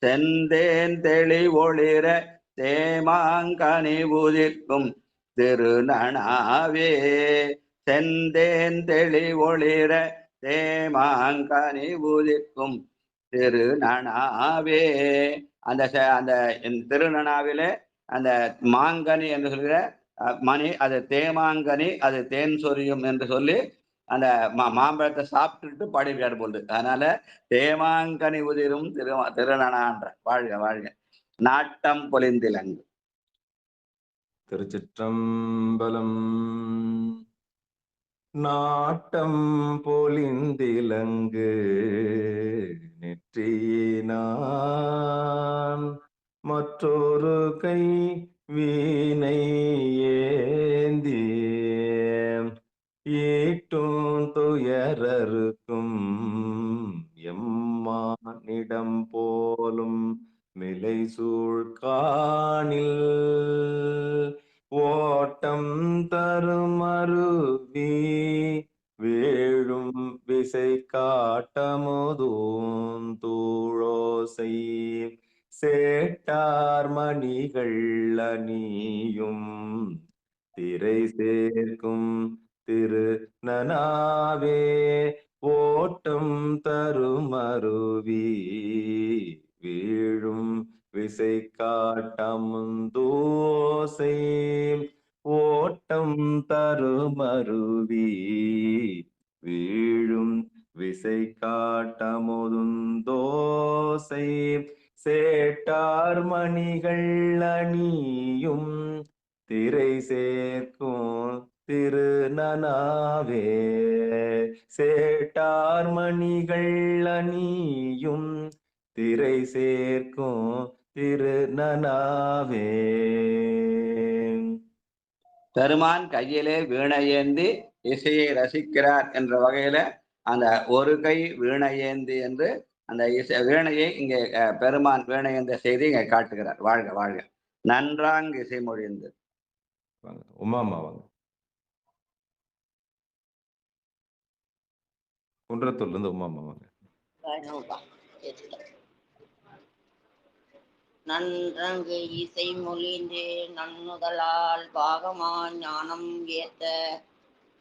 செந்தேன் தெளி ஒளிர தேமாங்கனி உதிர்க்கும் திருநனாவே செந்தேன் தெளி ஒளிர தேமாங்கனி உதிர்க்கும் திருநனாவே. அந்த திருநனாவிலே அந்த மாங்கனி என்று சொல்கிற மணி, அது தேமாங்கனி, அது தேன் சொரியும் என்று சொல்லி அந்த மாம்பழத்தை சாப்பிட்டுட்டு பாடிவியார் போது. அதனால தேமாங்கனி உதிரும் திருநனான்ற. வாழ்க வாழ்க. நாட்டம் பொலிந்திலங்கு. திருச்சிற்றம்பலம். நாட்டம் பொலிந்திலங்கு நெற்றியினான் மற்றொரு கை வீணை ஏந்தி ஈட்டும் துயரருக்கும் எம்மானிடம் போலும் மிலை சூழ்காணில் ஓட்டம் தருமருவி வேழும் விசை காட்டமுதூன் தூளோசை சேட்டார் மணிகள் அணியும் திரை சேர்க்கும் திருநனாவே ஓட்டம் தருமருவி வீழும் விசை காட்டமுந்தோசை ஓட்டம் தருமருவி வீழும் விசை காட்டமுதுந்தோசை சேட்டார் மணிகள் அணியும் திரை சேர்க்கும் திருநனாவே சேட்டார் மணிகள் அணியும் திரை சேர்க்கும் திருநனாவே. பெருமான் கையிலே வீணையேந்தி இசையை ரசிக்கிறார் என்ற வகையில அந்த ஒரு கை வீணையேந்தி என்று அந்த வீணையை இங்கே பெருமான் வீணையேந்த செய்தி இங்கே காட்டுகிறார். வாழ்க வாழ்க. நன்றாங் இசை மொழிந்து. உமாமா வாங்க. குன்றத்தூர்ல இருந்து உமாமா வாங்க. நன்றங்கு இசை மொழிந்து நன்னுதலால் பாகமா ஞானம் ஏத்த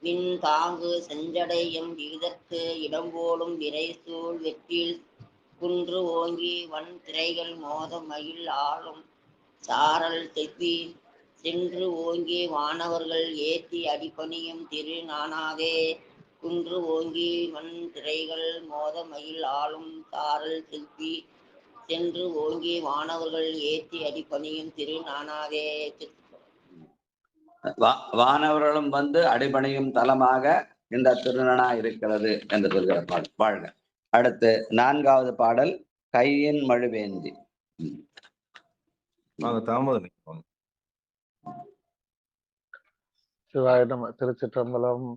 மின் தாங்கு செஞ்சடையும் இதற்கு இடம்போலும் விரைசூழ் வெற்றில் குன்று ஓங்கி வன் திரைகள் மோத மயில் ஆளும் சாரல் தெப்பி சென்று ஓங்கி வானவர்கள் ஏத்தி அடிப்பணியும் திருநானாவே குன்று ஓங்கி வன் திரைகள் மோத மயில் ஆளும் சாரல் தெப்பி சென்று ஓங்கி வானவர்கள் ஏத்தி அடிப்பணியும் திருநானாவே. வானவர்களும் அடிபணியும் தலமாக இந்த திருநனா இருக்கிறது என்று சொல்கிற பாடல். வாழ்க. அடுத்து 4வது பாடல் கையின் மழுவேந்தி. சிவாய நம. திருச்சிற்றம்பலம்.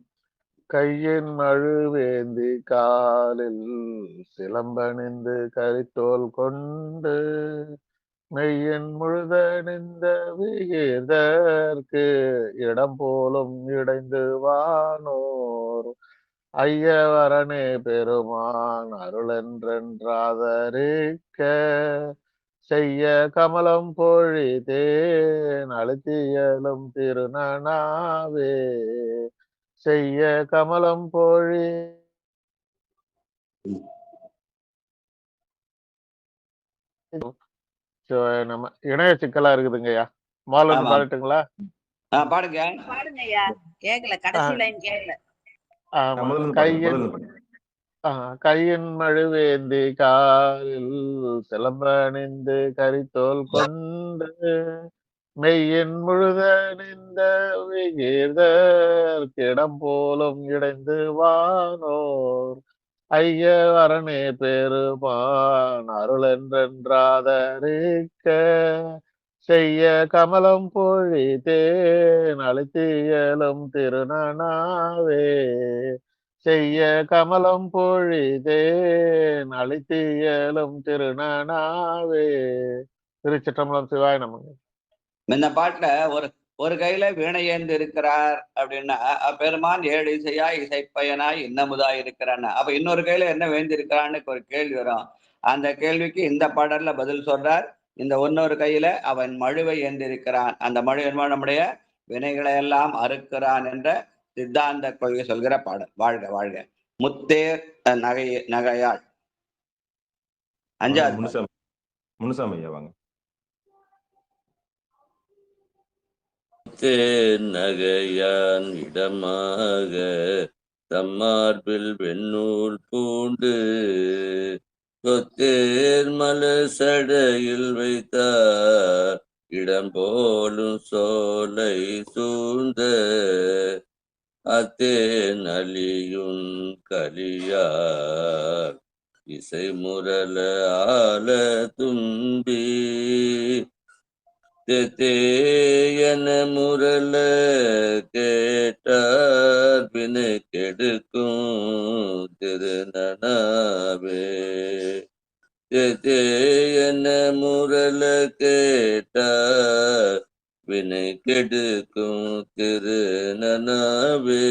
கையின் மழுவேந்தி காலில் சிலம்பணிந்து கரித்தோல் கொண்டு மெய்யின் முழுதணிந்த விகிதற்கு இடம் போலும் இடைந்து வானோர் ஐயவரனே பெருமான் அருளென்றென்றாதரிக்க செய்ய கமலம் பொழிதேன் அழுத்தியலும் திருநனாவே செய்ய கமலம் பொழி நம்ம இணைய சிக்கலா இருக்குதுங்கய்யா. மாலன் பாடட்டுங்களா? பாடுங்க. பாடுங்கய்யா. கேக்கல, கடைசி லைன் கேக்கல. கையின் மழுவேந்தி காலில் சிலம்பணிந்து கரித்தோல் கொண்டு மெய்யின் முழுதணிந்த விகிதற்கிடம் போலும் இடைந்து வானோர் ஐயவரனே பெருமான் அருளென்றென்றாதரிக்க செய்ய கமலம் பொழிதேன் அழுத்தியலும் திருநனாவே செய்ய கமலம் பொழிதேன் அழுத்தியலும் திருநனாவே. திருச்சிற்றம்பலம். சிவாய நமங்க. இந்த பாட்டுல ஒரு கையில வீணை ஏந்து இருக்கிறார் அப்படின்னா பெருமான் 7 இசையாய் இசைப்பயனாய் இன்னமுதாய் இருக்கிறான்னு. அப்ப இன்னொரு கையில என்ன வேந்தி இருக்கிறான்னு ஒரு கேள்வி வரும். அந்த கேள்விக்கு இந்த பாடல்ல பதில் சொல்றார். இந்த இன்னொரு கையில அவன் மழுவை ஏந்திருக்கிறான். அந்த மழு என்பது நம்முடைய வினைகளை எல்லாம் அறுக்கிறான் என்ற சித்தாந்த கொள்கை சொல்கிற பாடல். வாழ்க வாழ்க. முத்தேர் நகையாள். 5வது முனுசாமி வாங்க. நகையான் இடமாக தம்மார்பில் வெண்ணூல் பூண்டு கொத்தேர் மலசடையில் வைத்தார் இடம் போலும் சோலை சூழ்ந்த அத்தே நலியுன் கலியார் இசை முரல ஆல தும்பி தேயன முரல கேட்டார் பிணை கெடுக்கும் திருநனாவே தேயன முரல கேட்டார் வினை கெடுக்கும் திருநனாவே.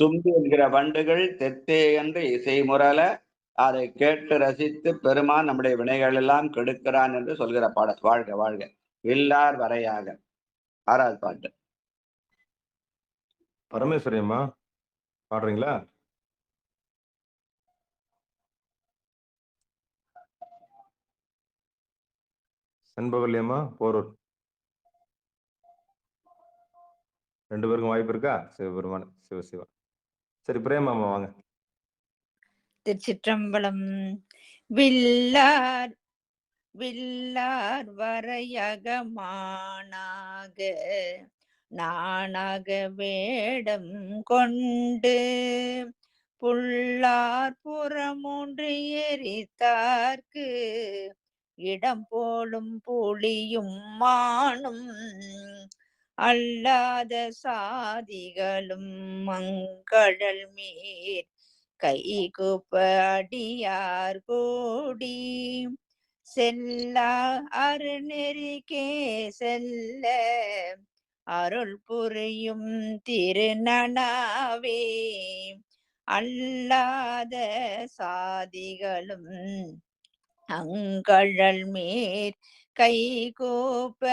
தும்பி என்கிற வண்டுகள் தெத்தே என்று இசை முரல அதை கேட்டு ரசித்து பெருமான் நம்முடைய வினைகள் எல்லாம் கெடுக்கிறான் என்று சொல்கிற பாடல். வாழ்க வாழ்க. வில்லார் வரையாக. 6வது பாட்டு. பரமேஸ்வரியம்மா பாடுறீங்களா? செண்பகல்யம்மா போரூர். 2 பேருக்கும் வாய்ப்பு இருக்கா? சிவபெருமான சிவசிவா. சரி, பிரேமாமா வாங்க. திருச்சிற்றம்பலம். வில்லார் வில்லார் வரையக மானாக நானாக வேடம் கொண்டு புல்லார் புறமூன்று எரித்தார்க்கு இடம் போலும் புலியும் மானும் அல்லாத சாதிகளும் மங்கடல் மேற் கை கூப்ப அடியார் கூடி செல்லா அருநெறிக்கே செல்ல அருள் புரியும் திருநனாவே அல்லாத சாதிகளும் அங்கழல் மேற் கை கூப்ப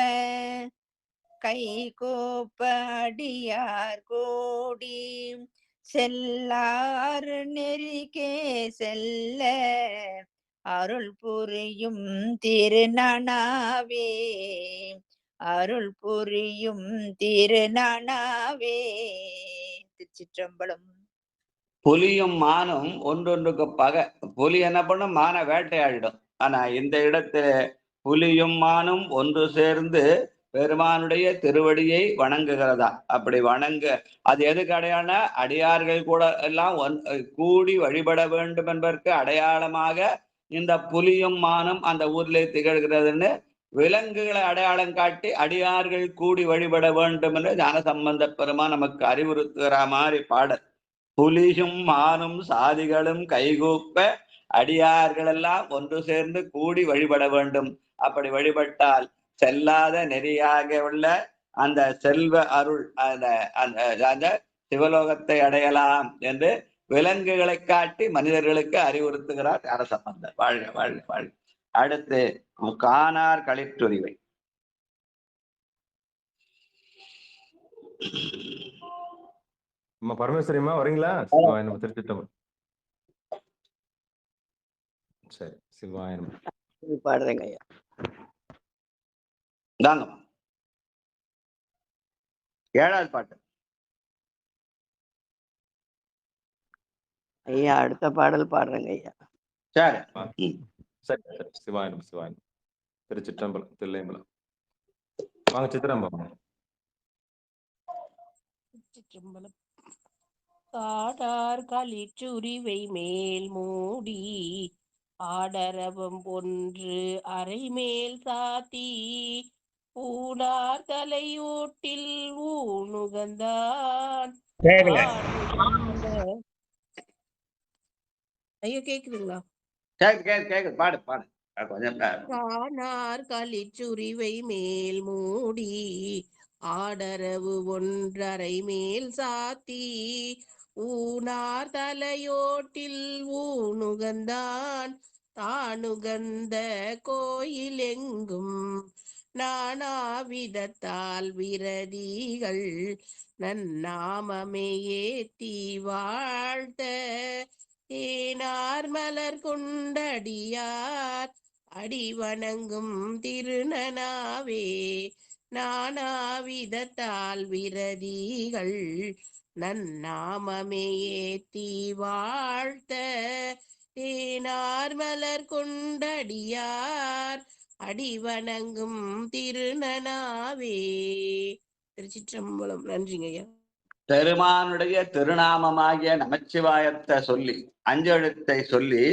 அடியார் கூடி செல்லாறு நெறிக்கே செல்ல அருள் புரியும் திருநனாவே அருள் புரியும் திருநனாவே. திருச்சிற்றம்பலம். புலியும் மானும் ஒன்றொன்றுக்கு பகை. புலி என்ன பண்ணும்? மான வேட்டையாடிடும். ஆனா இந்த இடத்துல புலியும் மானும் ஒன்று சேர்ந்து பெருமானுடைய திருவடியை வணங்குகிறதா. அப்படி அது எதுக்கு அடையாளம்? அடியார்கள் கூட எல்லாம் கூடி வழிபட வேண்டும் என்பதற்கு அடையாளமாக இந்த புலியும் மானும் அந்த ஊர்ல திகழ்கிறதுன்னு விலங்குகளை அடையாளம் காட்டி அடியார்கள் கூடி வழிபட வேண்டும் என்று ஞானசம்பந்த பெருமான் நமக்கு அறிவுறுத்துகிற மாதிரி பாடல். புலியும் மானும் சாதிகளும் கைகூப்ப அடியார்கள் எல்லாம் ஒன்று சேர்ந்து கூடி வழிபட வேண்டும். அப்படி வழிபட்டால் செல்லாத நெறியாக உள்ள அந்த செல்வ அருள் அந்த சிவலோகத்தை அடையலாம் என்று விலங்குகளை காட்டி மனிதர்களுக்கு அறிவுறுத்துகிறார் ஞானசம்பந்தர். வாழ்க வாழ்க வாழ்க. அடுத்து காணார் களிற்றுரிவை. பரமேஸ்வரிமா வரீங்களா? சிவாய நம. திருச்சிற்றம்பலம். சரி, சிவாய நம. பாடுறேங்க ஐயா. தாங்கம்மா 7வது பாட்டு. ஐயா அடுத்த பாடல் பாடுறேங்க ஐயா. சரி சரி சரி. சிவாய நம சிவாய நம. திருச்சிற்றம்பலம் தில்லையம்பலம். வாங்க சித்திரம்பலம். சிற்றம்பலம். காடார் களிற்றுரிவை மேல் மூடி ஆடரவம் ஒன்று அரை மேல் சாத்தி பூனார் தலையூட்டில் ஊனுகந்தான். ஐயோ கேக்குதுங்களா? கேக்குது. பாடு பாடு. காணார் களிற்றுரிவை மேல் மூடி ஆடரவு ஒன்றரை மேல் சாத்தி ஊனார் தலையோட்டில் ஊனுகந்தான். தானுகந்த கோயில் எங்கும் நானாவிதத்தால் விரதிகள் நன்னாமமே ஏத்தி வாழ்த்த ஏனார் மலர் கொண்டடியார் அடிவணங்கும் திருநனாவே. நானாவிதத்தால் விரதிகள் நன்னாமமே ஏத்தி வாழ்த்த ஏனார் மலர் கொண்டடியார் அடிவணங்கும் திருநனாவே. திருச்சிற்றம்பலம். நன்றிங்க ஐயா. பெருமானுடைய திருநாமமாகிய நமச்சிவாயத்தை சொல்லி 5 எழுத்தை சொல்லி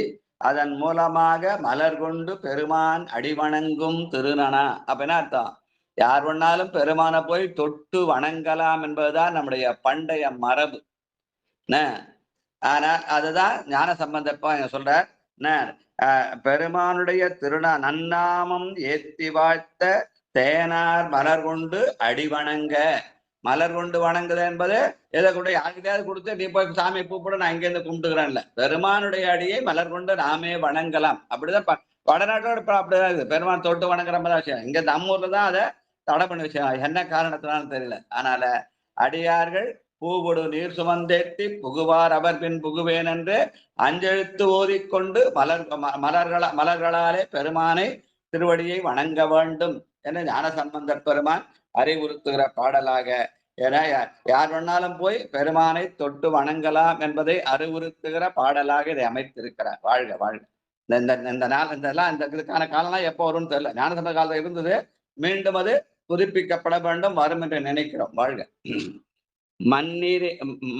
அதன் மூலமாக மலர் கொண்டு பெருமான் அடிவணங்கும் திருநனா. அப்ப என்ன அர்த்தம்? யார் வேணாலும் பெருமானை போய் தொட்டு வணங்கலாம் என்பதுதான் நம்முடைய பண்டைய மரபு. ஆனா அதுதான் ஞான சம்பந்தப்பா சொல்ற. பெருமானுடைய நன்னாமம் ஏத்தி வாழ்த்த தேனார் மலர் கொண்டு அடிவணங்க. மலர் கொண்டு வணங்குது என்பது எதை கொண்டு யாருக்கிட்டையாவது கொடுத்து நீ போய் சாமியை கூப்பிட நான் இங்கேருந்து கும்பிட்டுக்கிறேன்ல. பெருமானுடைய அடியை மலர் கொண்டு நாமே வணங்கலாம். அப்படிதான் வடநாட்டோட அப்படிதான் இருக்குது. பெருமான் தொட்டு வணங்குற மாதிரி விஷயம். இங்க நம்ம ஊர்ல தான் அதை தடை பண்ண விஷயம். என்ன காரணத்தினாலும் தெரியல. அதனால அடியார்கள் பூவொடு நீர் சுமந்தேத்தி புகுவார் அவர் பின் புகுவேன் என்று 5 எழுத்து ஓதிக்கொண்டு மலர்களாலே பெருமானை திருவடியை வணங்க வேண்டும் என்று ஞான சம்பந்தர் பெருமான் அறிவுறுத்துகிற பாடலாக, ஏன்னா யார் வேணாலும் போய் பெருமானை தொட்டு வணங்கலாம் என்பதை அறிவுறுத்துகிற பாடலாக இதை அமைத்திருக்கிறார். வாழ்க வாழ்க. இதுக்கான காலம்லாம் எப்போ வரும்னு தெரியல. ஞானசம்பந்த காலத்தில் இருந்தது. மீண்டும் அது புதுப்பிக்கப்பட வேண்டும், வரும் என்று நினைக்கிறோம். வாழ்க.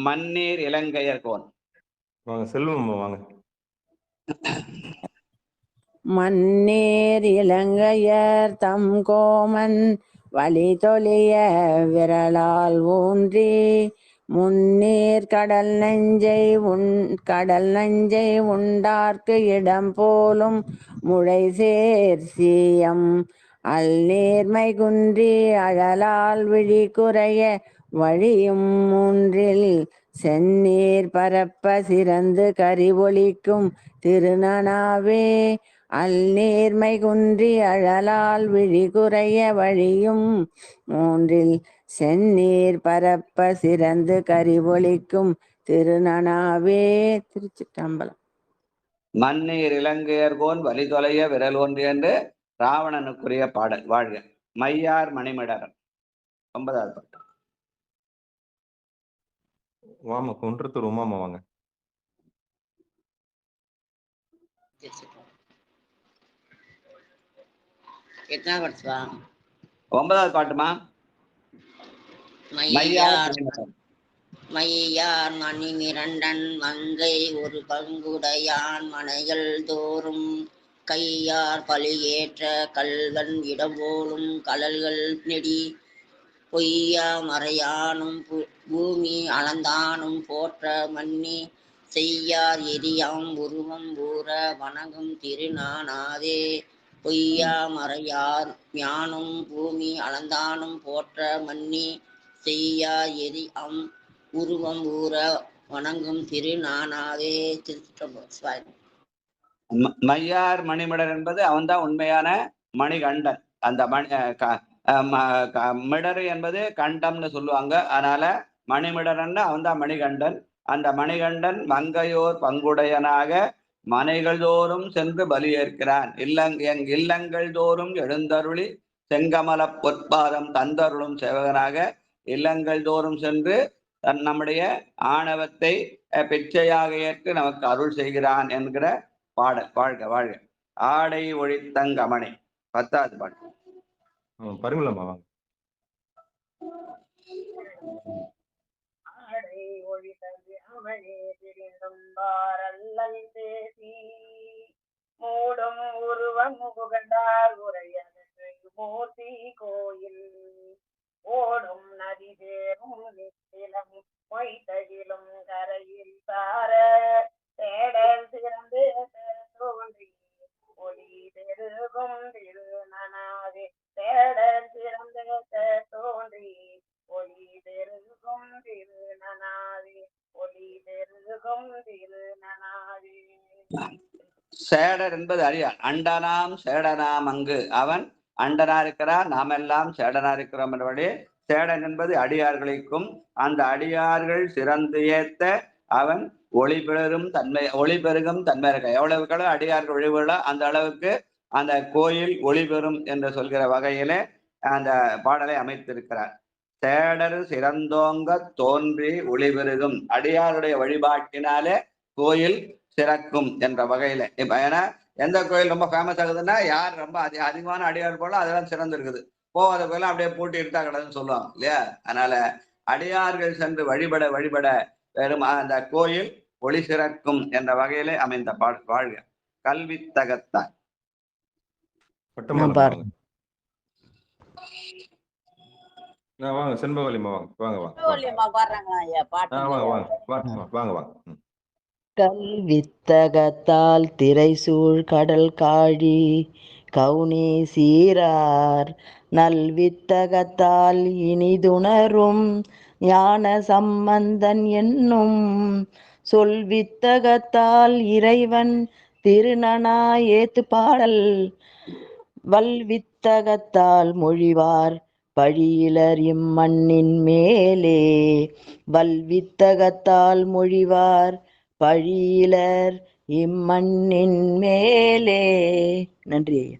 மண்ணீர் இலங்கையர் கோன். வாங்க செல்வம் வாங்க. மண்ணீர் இலங்கையர் தம் கோமன் வழி தொழிய விரலால் ஊன்றி முன்னீர் கடல் நஞ்சை உண்டார்க்கு இடம் போலும் முளை சேர் சீயம் அல் நேர்மை குன்றி அழலால் விழி குறைய வழியும் மூன்றில் செந்நீர் பரப்ப சிறந்து கரிவொலிக்கும் திருநனாவே. அல் நேர்மை குன்றி அழலால் விழி குறைய வழியும் மூன்றில் செந்நீர் பரப்ப சிறந்து கரிவொலிக்கும் திருநனாவே. திருச்சிற்றம்பலம். மண்ணீர் இலங்கையர்கோன் வழி தொலைய விரல் ஒன்று என்று ராவணனுக்குரிய பாடல். வாழ்க. மையார் மணிமடரன். 9வது பாட்டு. வாமா குன்றத்தூர் உமாமா வாங்க. எத்தனை வருஷம்? 9வது பாட்டுமா. மையார் மணிமிரண்டன் மங்கை ஒரு பங்குடையான் மனைகள் தோறும் கையார் பழியேற்ற கல்வன் இடம்போலும் கலல்கள் நெடி பொய்யா மறையானும் பூமி அளந்தானும் போற்ற மன்னி செய்யார் எரியாம் உருவம் ஊற வணங்கும் திருநானாதே பொய்யா மறையார் ஞானும் பூமி அளந்தானும் போற்ற மன்னி செய்யார் எரியாம் உருவம் ஊற வணங்கும் திருநானாதே. திருச்சிற்றம்பலம். மையார் மணிமிடர் என்பது அவன்தான் உண்மையான மணிகண்டன். அந்த மிடரு என்பது கண்டம்னு சொல்லுவாங்க. அதனால மணிமிடரன்னா அவன்தான் மணிகண்டன். அந்த மணிகண்டன் மங்கையோர் பங்குடையனாக மனைகள் தோறும் சென்று பலியேற்கிறான். இல்லங்கள் தோறும் எழுந்தருளி செங்கமல பொற்பாதம் தந்தருளும் சேவகனாக இல்லங்கள் தோறும் சென்று நம்முடைய ஆணவத்தை பிச்சையாக ஏற்று நமக்கு அருள் செய்கிறான் என்கிற பாடல். வாழ்க வாழ்க. ஆடை ஒழித்தங்கமணி 10வது பாடல். பரிமளமா வாங்க. ஆடை ஒழித்தது அவனே திரிந்தும் பாரல்லல் பேசி மூடும் உருவம் புகழ்ந்தார் உரையது மூர்த்தி கோயில் ஓடும் நதி தேரும் நித்திலம் மொய்தகிலும் கரையில் சார தேடல் சிறந்து தோன்றி ஒளி பெருகும் திருநனாவே தேடல் சிறந்து தோன்றி ஒளி பெருகும் திருநனாவே ஒளி பெருகும் திருநனாவே. சேடர் என்பது அடியார். அண்டனாம் சேடனாம் அங்கு அவன் அண்டனா இருக்கிறார், நாம் எல்லாம் சேடனா இருக்கிறோம் என்பபடி சேடன் என்பது அடியார்களுக்கும் அந்த அடியார்கள் சிறந்து ஏத்த அவன் ஒளி பெருகும் தன்மை இருக்க. எவ்வளவுக்களோ அடியார்கள் ஒளிவுகளோ அந்த அளவுக்கு அந்த கோயில் ஒளி பெறும் என்று சொல்கிற வகையிலே அந்த பாடலை அமைத்திருக்கிறார். சேடர் சிறந்தோங்க தோன்றி ஒளி பெருகும். அடியாருடைய வழிபாட்டினாலே கோயில் சிறக்கும் என்ற வகையில. இப்ப ஏன்னா எந்த கோயில் ரொம்ப ஃபேமஸ் ஆகுதுன்னா யார் ரொம்ப அதிகமான அடியார் போல அதெல்லாம் சிறந்து இருக்குது. போகாத கோயிலும் அப்படியே பூட்டி இருட்டா கிடக்குன்னு சொல்லுவாங்க இல்லையா? அதனால அடியார்கள் சென்று வழிபட வெறும் அந்த கோயில் ஒளி சிறக்கும் என்ற வகையிலே அமைந்த பாடல். வாழ்க. கல்வி தகத்தார். வாங்க செண்பகவல்லிமா வாங்க வாங்க. கல்வித்தகத்தால் திரைசூழ் கடல் காழி கவுனி சீரார் நல்வித்தகத்தால் இனிதுணரும் ஞான சம்பந்தன் என்னும் சொல்வித்தகத்தால் இறைவன் திருநனா ஏத்து பாடல் வல்வித்தகத்தால் மொழிவார் பழியிலர் இம்மண்ணின் மேலே வல்வித்தகத்தால் மொழிவார் பழியிலர் இம்மண்ணின் மேலே. நன்றி ஐயா.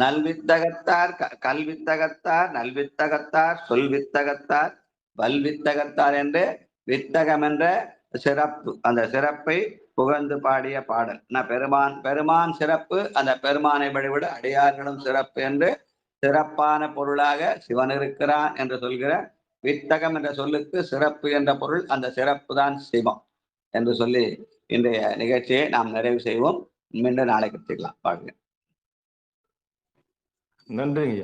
நல்வித்தகத்தார் கல்வித்தகத்தார் நல்வித்தகத்தார் சொல்வித்தகத்தார் வல்வித்தகத்தார் என்று வித்தகம் என்ற சிறப்பு, அந்த சிறப்பை புகழ்ந்து பாடிய பாடல். பெருமான் சிறப்பு, அந்த பெருமானை வழிவிட அடியார்களும் சிறப்பு என்று சிறப்பான பொருளாக சிவன் இருக்கிறான் என்று சொல்கிற வித்தகம் என்ற சொல்லுக்கு சிறப்பு என்ற பொருள். அந்த சிறப்பு தான் சிவம் என்று சொல்லி இன்றைய நிகழ்ச்சியை நாம் நிறைவு செய்வோம். மீண்டும் நாளை கற்றுக்கலாம். பாருங்க. நன்றிங்க.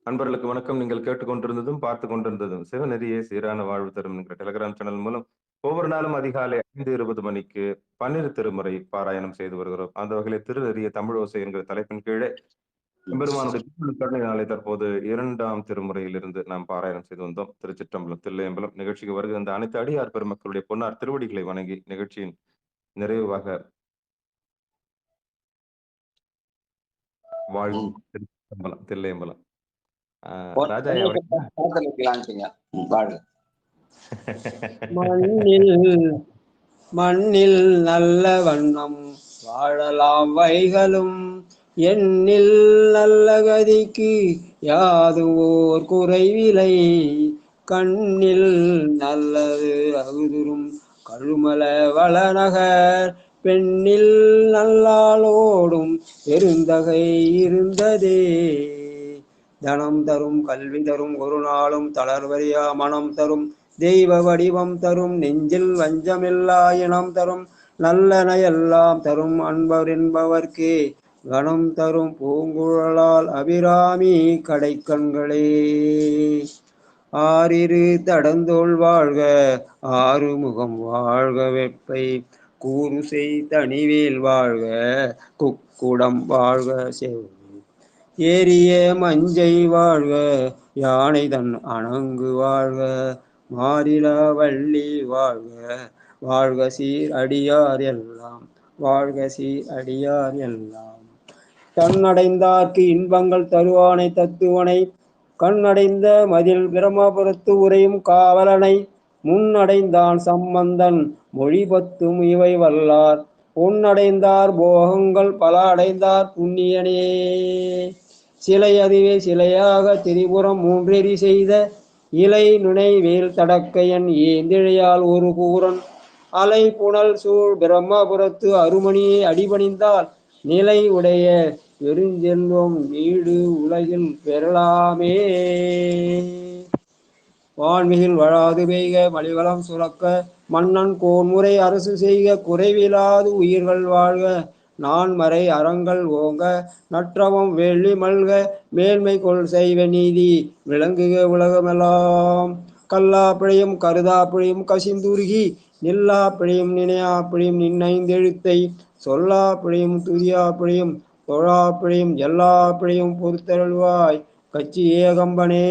அன்பர்களுக்கு வணக்கம். நீங்கள் கேட்டுக்கொண்டிருந்ததும் பார்த்து கொண்டிருந்ததும் சிவநெறியே சீரான வாழ்வு தரும் என்கிற டெலிகிராம் சேனல் மூலம் ஒவ்வொரு நாளும் அதிகாலை 5:20 மணிக்கு 12 திருமுறை பாராயணம் செய்து வருகிறோம். அந்த வகையில் திருநெறிய தமிழ் ஓசை என்கிற தலைப்பின் கீழே பெருமானுடைய கருணை நாளை தற்போது 2ஆம் திருமுறையிலிருந்து நாம் பாராயணம் செய்து வந்தோம். திருச்சிற்றம்பலம் தில்லையம்பலம் நிகழ்ச்சிக்கு வருகிற அந்த அனைத்து அடியார் பெருமக்களுடைய பொன்னார் திருவடிகளை வணங்கி நிகழ்ச்சியின் நிறைவாக வாழ்வு திருச்சிற்றம்பலம் தில்லையம்பலம். ராஜா மண்ணில் நல்ல வண்ணம் வாழலாம் வைகளும் எண்ணில் நல்ல கதிக்கு யாது ஓர் குறைவிலை கண்ணில் நல்லது அகுதுரும் கழுமல வளநகர் பெண்ணில் நல்லாளோடும் பெருந்தகை இருந்ததே. தனம் தரும் கல்வி தரும் ஒரு நாளும் தளர்வறியா மனம் தரும் தெய்வ வடிவம் தரும் நெஞ்சில் வஞ்சமில்லா இனம் தரும் நல்லன எல்லாம் தரும் அன்பர் என்பவர்க்கே கணம் தரும் பூங்குழலால் அபிராமி கடைக்கண்களே. ஆறிரு தடந்தோள் வாழ்க ஆறுமுகம் வாழ்க வெப்பை கூறுசை தனிவேல் வாழ்க குக்குடம் வாழ்க செவ்வி ஏரிய மஞ்சை வாழ்க யானை தன் அணங்கு வாழ்க மாறிலா வள்ளி வாழ்க வாழ்க சீர் அடியார் எல்லாம் வாழ்க சீர் அடியார் எல்லாம் தன்னடைந்தார்க்கு இன்பங்கள் தருவானை தத்துவனை கண்ணடைந்த மதில் பிரம்மபுரத்து உரையும் காவலனை முன்னடைந்தான் சம்பந்தன் மொழி பத்தும் இவை வல்லார் பொன்னடைந்தார் போகங்கள் பல அடைந்தார் புண்ணியனே சிலை அதுவே சிலையாக திரிபுரம் மூன்றெறி செய்த இலை நுனைவேல் தடக்கையன் ஏந்திழையால் ஒரு கூரன் அலை புனல் சூழ் பிரம்மபுரத்து அருமணியை அடிபணிந்தால் நிலை உடைய பெருஞ்செல்வம் நீடு உலகில் பெறலாமே வான்மிகில் வழாது பெய்க மலிவளம் சுரக்க மன்னன் கோன்முறை அரசு செய்க குறைவிலாது உயிர்கள் வாழ்க நான்மறை அறங்கள் ஓங்க நற்றவம் வெள்ளி மல்க மேன்மை கொள் செய்வ நீதி விளங்குக உலகமெல்லாம் கல்லா பிழையும் கருதா பிழையும் கசிந்துருகி நில்லா பிழையும் நினையா பிழையும் நின்னைந்தெழுத்தை சொல்லா பிழையும் துதியா பிழையும் தொழா பிழையும் எல்லா பிழையும் பொறுத்தருள்வாய் கச்சி ஏகம்பனே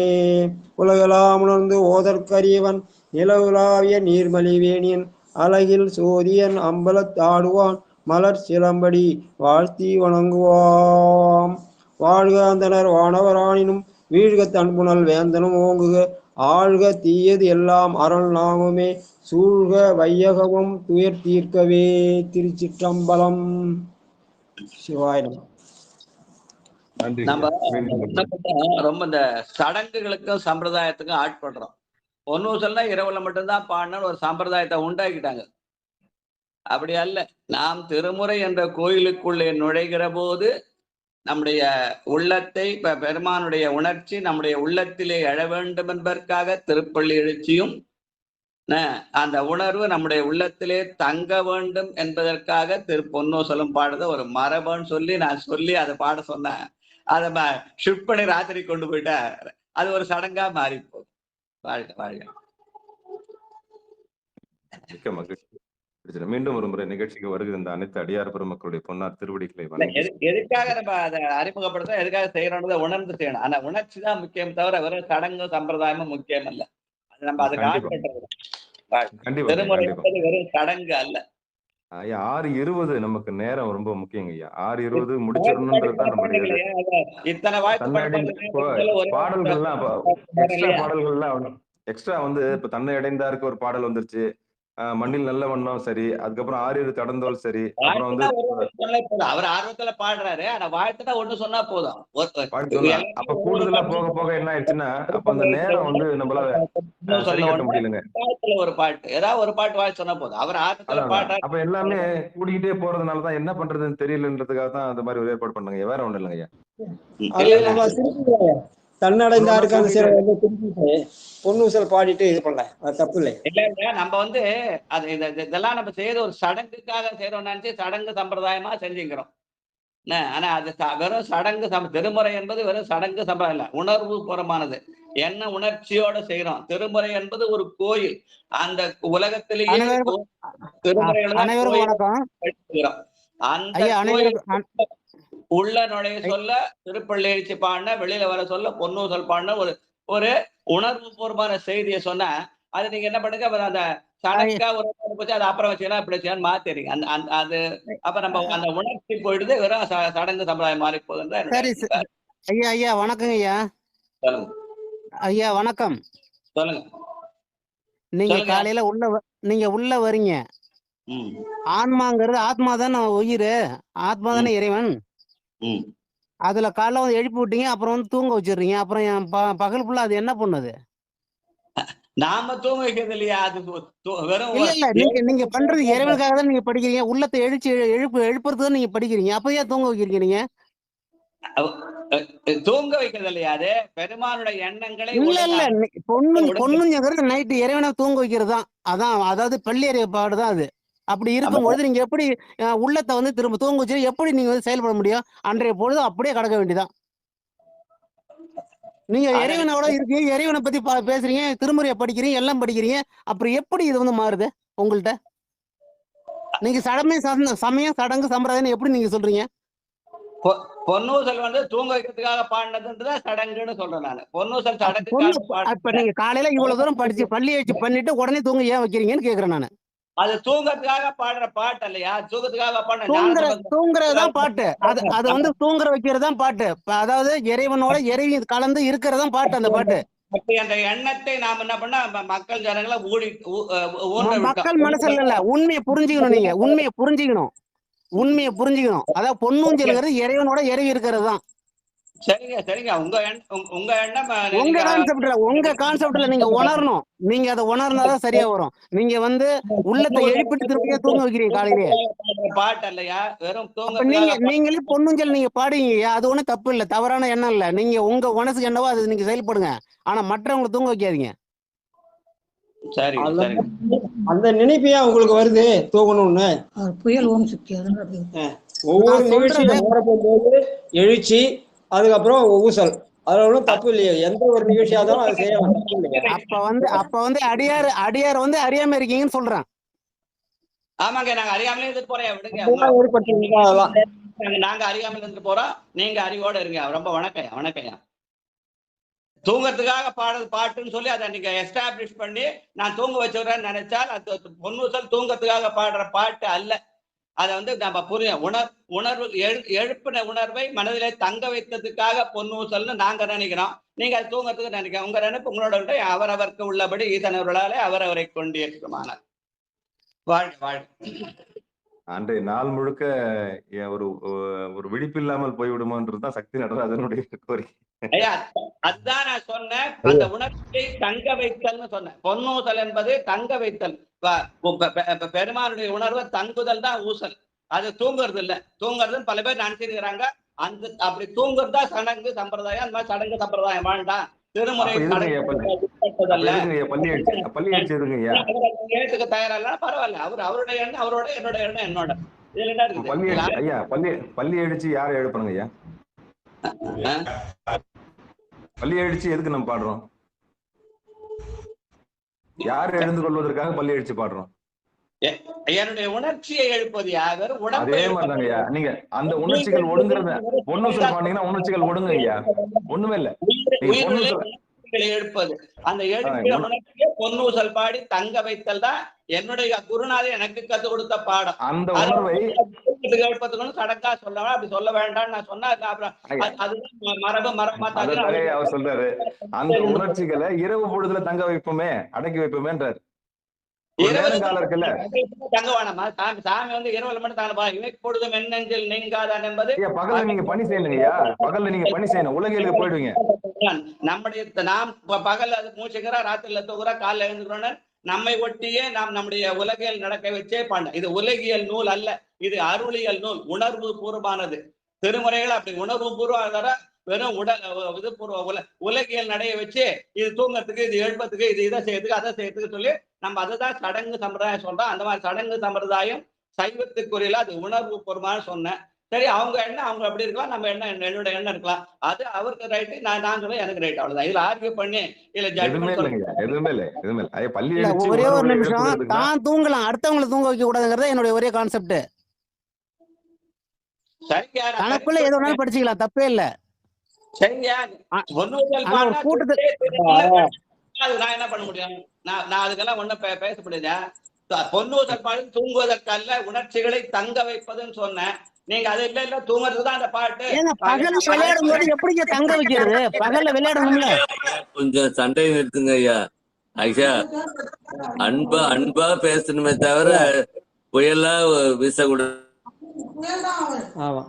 உலகெல்லாம் உணர்ந்து ஓதற்கரியவன் நிலவுலாவிய நீர்மலிவேணியன் அழகில் சோதியன் அம்பலத்தாடுவான் மலர் சிலம்படி வாழ்த்தி வணங்குவாம் வாழ்க அந்தனர் வானவராணினும் வீழ்க தன்புணல் வேந்தனும் ஓங்குக ஆழ்க தீயது எல்லாம் அருள் நாமமே சூழ்க வையகமும் துயர் தீர்க்கவே திருச்சிற்றம்பலம் சிவாயினம். நம்ம ரொம்ப இந்த சடங்குகளுக்கும் சம்பிரதாயத்துக்கும் ஆட்படுறோம். பொன்னூசல்னா இரவுல மட்டும்தான் பாடின ஒரு சம்பிரதாயத்தை உண்டாக்கிட்டாங்க. அப்படி அல்ல. நாம் திருமுறை என்ற கோயிலுக்குள்ளே நுழைகிற போது நம்முடைய உள்ளத்தை பெருமானுடைய உணர்ச்சி நம்முடைய உள்ளத்திலே எழ வேண்டும் என்பதற்காக திருப்பள்ளி எழுச்சியும் அந்த உணர்வு நம்முடைய உள்ளத்திலே தங்க வேண்டும் என்பதற்காக பொன்னூசலும் பாடுறத ஒரு மரபுன்னு நான் சொல்லி அதை பாட சொன்னேன். அதை ஷிஃப்ட் பண்ணி ராத்திரி கொண்டு போயிட்டா அது ஒரு சடங்கா மாறி போகும். வாழ்க வாழ்க. மிக்க மகிழ்ச்சி. மீண்டும் ஒரு முறை நிகழ்ச்சிக்கு வருகிற அனைத்து அடியார் பெருமக்களுடைய பொன்னார் திருவடிகளை எதுக்காக நம்ம அதை அறிமுகப்படுத்த எதுக்காக செய்யறோம்னு உணர்ந்து செய்யணும். ஆனா உணர்ச்சி தான் முக்கியம் தவிர வெறும் சடங்கும் சம்பிரதாயமும் முக்கியம் அல்ல. அது நம்ம அதுக்கு ஆட்படுறது. திருமுறை வெறும் சடங்கு அல்ல. 6:20 நமக்கு நேரம் ரொம்ப முக்கியங்க ஐயா. 6:20 முடிச்சிடணும்ன்றதுதான் நம்மளுடைய பாடல்கள்லாம் எக்ஸ்ட்ரா இப்ப தன்னை அடைந்தாருக்கு ஒரு பாடல் வந்துருச்சு. மண்ணில் நல்ல வண்ணம் சரி, அதுக்கப்புறம் 6 கடந்தோல் சரி, அப்புறம் அவர் ஆர்வத்துல பாடுறாரு. ஆனா வாழ்த்துனா ஒண்ணு சொன்னா போதும். அப்ப கூடுதலா போக போக என்ன ஆயிடுச்சுன்னா அப்ப அந்த நேரம் நம்மளால முடியலங்க. ஒரு பாட்டு ஏதாவது ஒரு பாட்டு வாழ்த்து சொன்னா போதும். அவர் ஆர்வத்துல பாடுறாரு. அப்ப எல்லாமே கூடிக்கிட்டே போறதுனாலதான் என்ன பண்றதுன்னு தெரியலன்றதுக்காக தான் அந்த மாதிரி ஒரு ஏற்பாடு பண்ணுங்க. வேற ஒண்ணு இல்லைங்க ஐயா. தன்னடைந்தாருக்கு அந்த சில பொன்னூசல் பாடிட்டு இது பண்ணல, தப்பு இல்லை. இல்ல நம்ம அது இதெல்லாம் நம்ம செய்யறது ஒரு சடங்குக்காக செய்யறோம் நினைச்சு சடங்கு சம்பிரதாயமா செஞ்சுக்கிறோம். ஆனா அது வெறும் சடங்கு திருமுறை என்பது வெறும் சடங்கு சம்பிரதாயம் இல்ல, உணர்வு பூர்வமானது. என்ன உணர்ச்சியோட செய்யறோம். திருமுறை என்பது ஒரு கோயில். அந்த உலகத்திலேயே அந்த உள்ள நுழைய சொல்ல திருப்பள்ளி எழுச்சி பாடின, வெளியில வர சொல்ல பொன்னூசல் பாடின ஒரு உணர்வு பூர்வமான செய்தியை சொன்னா அது நீங்க என்ன பண்ணுங்க, அந்த சடங்கா ஒரு போச்சு அது அப்புறம் வச்சுக்கலாம் இப்படி வச்சுக்கலாம் மாத்திடுங்க. அது அப்ப நம்ம அந்த உணர்ச்சி போயிடுது, வெறும் சடங்கு சம்பிரதாயம் மாறி போகுதுன்ற. ஐயா ஐயா வணக்கங்க ஐயா. சொல்லுங்க ஐயா வணக்கம். சொல்லுங்க. நீங்க காலையில நீங்க உள்ள வரீங்க. ஆன்மாங்கிறது ஆத்மா தானே உயிர், ஆத்மா தானே இறைவன். அதுல காலைல எழுப்பி விட்டீங்க, அப்புறம் தூங்க வச்சிடுறீங்க. அப்புறம் பகல் ஃபுல்லா அது என்ன பண்ணுது? நாம தூங்க வைக்கிறது இல்லையா? அது இல்ல நீங்க பண்றது இறைவனுக்காக தான் நீங்க படிக்கிறீங்க. உள்ளத்தை எழுப்புறது தான் நீங்க படிக்கிறீங்க. அப்ப ஏன் தூங்க வைக்கிறீங்க? நீங்க தூங்க வைக்கிறது இல்லையா? அது பெருமானுடைய எண்ணங்களை இல்ல பொண்ணுங்கிறது நைட்டு இறைவனை தூங்க வைக்கிறது தான். அதாவது பள்ளியறை பாடுதான் அது. அப்படி இருக்கும்பொழுது நீங்க எப்படி உள்ளத்தை திரும்ப தூங்க வச்சு எப்படி நீங்க செயல்பட முடியும்? அன்றைய பொழுது அப்படியே கடக்க வேண்டியதான். நீங்க அதை இறைவனோட இருக்கீங்க, இறைவனை பத்தி பேசுறீங்க, திருமுறையை படிக்கிறீங்க, எல்லாம் படிக்கிறீங்க. அப்புறம் எப்படி இது வந்து மாறுது உங்கள்ட்ட? நீங்க சமயம் சடங்கு சம்பிரதாயம் எப்படி நீங்க சொல்றீங்க? பொன்னூசல் வந்து தூங்க வைக்கிறதுக்காக பாடினதுன்றதான் சடங்குன்னு சொல்றேன் நான். பொன்னூசல் சடங்குக்காக இப்ப நீங்க காலையில இவ்வளவு தூரம் படிச்சு பள்ளி வச்சு பண்ணிட்டு உடனே தூங்க ஏன் வைக்கிறீங்கன்னு கேக்குறேன் நானு. அது தூங்கறதுக்காக பாடுற பாட்டு இல்லையா? தூங்கறதுக்காக தூங்குறதான் பாட்டு. அது வந்து தூங்குற வைக்கிறதான் பாட்டு. அதாவது இறைவனோட இறைவி கலந்து இருக்கிறதான் பாட்டு அந்த பாட்டு. அந்த எண்ணத்தை நாம என்ன பண்ண மக்கள் ஜனங்களை மக்கள் மனசுல இல்ல, உண்மையை புரிஞ்சுக்கணும். நீங்க உண்மையை புரிஞ்சுக்கணும். அதாவது பொன்னூஞ்சல்ங்கிறது இறைவனோட இறைவி இருக்கிறது தான். சரிங்க. உங்க கான்செப்ட்ல நீங்க உணரணும். நீங்க அதை உணர்ந்தாதான் சரியா வரும். நீங்க வந்து உள்ளத்தை எழுப்பிட்டு திருப்பியா தூங்க வைக்கிறீங்க காலையிலே பாட்டு இல்லையா? வெறும் நீங்களே பொன்னூஞ்சல் நீங்க பாடுவீங்க, அது ஒண்ணும் தப்பு இல்ல, தவறான எண்ணம் இல்ல. நீங்க உங்க மனசுக்கு என்னவோ அது நீங்க செயல்படுங்க. ஆனா மற்றவங்களை தூங்க வைக்காதீங்க. சரி. அந்த நினைப்பையா உங்களுக்கு வருது தூங்கணும்னு? புயல் ஓம் சக்தி ஒவ்வொரு நிகழ்ச்சியும் போது எழுச்சி, அதுக்கப்புறம் ஊசல், அதுல ஒன்றும் தப்பு இல்லையா? எந்த ஒரு நிகழ்ச்சியா இருந்தாலும் அதை செய்யலாம். அப்ப வந்து அடியார் வந்து அறியாம இருக்கீங்கன்னு சொல்றேன். ஆமாங்க, நாங்க அறியாமலே இருந்துட்டு போறேன். விடுங்க, நாங்க அறியாமல இருந்துட்டு போறோம். நீங்க அறிவோட இருங்க. ரொம்ப வணக்கம். தூங்கறதுக்காக பாட்டுன்னு சொல்லி அதை நீங்க எஸ்டாப்ளிஷ் பண்ணி நான் தூங்க வச்சுக்கிறேன்னு நினைச்சால் அது பொன்னூசல் தூங்கறதுக்காக பாடுற பாட்டு அல்ல. அதை வந்து நம்ம உணர்வு எழுப்பின உணர்வை மனதிலே தங்க வைத்ததுக்காக பொன்னூசல்னு நாங்க நினைக்கிறோம். நீங்க அது தூங்கறதுக்கு நினைக்கிறோம். உங்க நினைப்பு உங்களோட அவரவருக்கு உள்ளபடி ஈதனவர்களாலே அவரவரை கொண்டு ஏற்றுமானார். வாழ்க. அன்றைய நாள் முழுக்க ஒரு விழிப்பு இல்லாமல் போய்விடுமோன்றதுதான் சக்தி நடராஜனுடைய கோரிக்கை. ஐயா, அதுதான் நான் சொன்னேன். அந்த உணர்ச்சியை தங்க வைத்தல்னு சொன்னேன். பொன்னூசல் என்பது தங்க வைத்தல். பெருமானுடைய உணர்வை தங்குதல் தான் ஊசல். அது தூங்குறது இல்ல. தூங்குறதுன்னு பல பேர் நினைச்சிருக்கிறாங்க. அப்படி தூங்குறதா சடங்கு சம்பிரதாயம். அந்த மாதிரி சடங்கு சம்பிரதாயம் வேண்டாம். திருமுறை ஏற்றுக்க தயாரா பரவாயில்ல. அவருடைய எண்ணம் அவரோட, என்னோட எண்ணம் என்னோட. இதுல என்ன இருக்குது? பள்ளி அடிச்சு யாரை எழுப்பணுங்க ஐயா? பள்ளி அடிச்சு எதுக்கு நம்ம பாடுறோம்? யார் எழுந்து கொள்வதற்காக பள்ளி அடிச்சு பாடுறோம்? என்னுடைய உணர்ச்சியை எழுப்பது யார்? அதே மாதிரிதாங்க ஐயா. நீங்க அந்த உணர்ச்சிகள் ஒடுங்குறத பொன்னூசல் பாத்தீங்கன்னா உணர்ச்சிகள் ஒடுங்க ஐயா. ஒண்ணுமே இல்ல. எழுப்பது அந்த எழுப்பிய உணர்ச்சியை பொன்னூசல் பாடி தங்க வைத்தல் தான் என்னுடைய குருநாதர் எனக்கு கற்றுக் கொடுத்த பாடம். அந்த உணர்வை எழுப்பத்துக்கு சடங்கா சொல்லலாம், அப்படி சொல்ல வேண்டாம்னு நான் சொன்னா அதுதான் மரபு அவர் சொல்றாரு. அந்த உணர்ச்சிகளை இரவு பொழுதுல தங்க வைப்போமே, அடக்கி வைப்போமேன்றாரு. தங்கவானமா சாமி வந்து இரவுல மட்டும் தானப்பா இமைப்பொழுதும் என்னெஞ்சில் நீங்காதான் என்பது. பகல்ல நீங்க பணி செய்யணுங்கய்யா. பகல்ல நீங்க பணி செய்யணும். உலகிலுக்கு போயிடுவீங்க. நாம் பகல் அது மூச்சுக்கிறோம், ராத்திரில தூக்குறோம், காலைல எழுந்துக்கிறோம். நம்மை ஒட்டியே நாம் நம்முடைய உலகியல் நடக்க வச்சே பாண்ட. இது உலகியல் நூல் அல்ல, இது அருளியல் நூல், உணர்வு பூர்வமானது. திருமுறைகள் அப்படி உணர்வு பூர்வ வெறும் உலகியல் நடைய வச்சு இது தூங்கறதுக்கு, இது எழுப்பத்துக்கு, இது இதை செய்யறதுக்கு, அதை செய்யறதுக்கு சொல்லி நம்ம அதுதான் சடங்கு சம்பிரதாயம் சொல்றோம். அந்த மாதிரி சடங்கு சம்பிரதாயம் சைவத்துக்குரியல அது உணர்வு பூர்வமான சொன்னேன். சரி, அவங்க எண்ணம் அவங்க அப்படி இருக்கலாம், நம்ம எண்ணம் என்னோட எண்ணம் இருக்கலாம். அது அவருக்கு ரைட்டு, நான் சொல்ல எனக்கு ரைட். அவ்வளவுதான். இதுல ஆர்கியூ பண்ணி இல்ல ஒரே ஒரு நிமிஷம். தான் தூங்கலாம், அடுத்தவங்களை தூங்க வைக்க கூடாதுங்கிறத என்னுடைய ஒரே கான்செப்ட். தனக்குள்ள எது வேணாலும் படிச்சுக்கலாம், தப்பே இல்ல. சரியா? நான் என்ன பண்ண முடியும்? நான் அதுக்கெல்லாம் ஒண்ணும் பேச முடியுதா? பொன்னூசல் பாடி தூங்குவதற்கல்ல, உணர்ச்சிகளை தங்க வைப்பதுன்னு சொன்னேன். நீங்க அது இல்ல தூங்குறது தான் அந்த பாட்டு. பகல்ல விளையாடும் போது எப்படிங்க தங்க வைக்கிறது? பகல்ல விளையாடணும்ல. கொஞ்சம் சண்டை நிறுத்துங்க ஐயா. ஐயா, அன்பா பேசணுமே தவிர புயலா வீசக்கூடாது. ஆமா,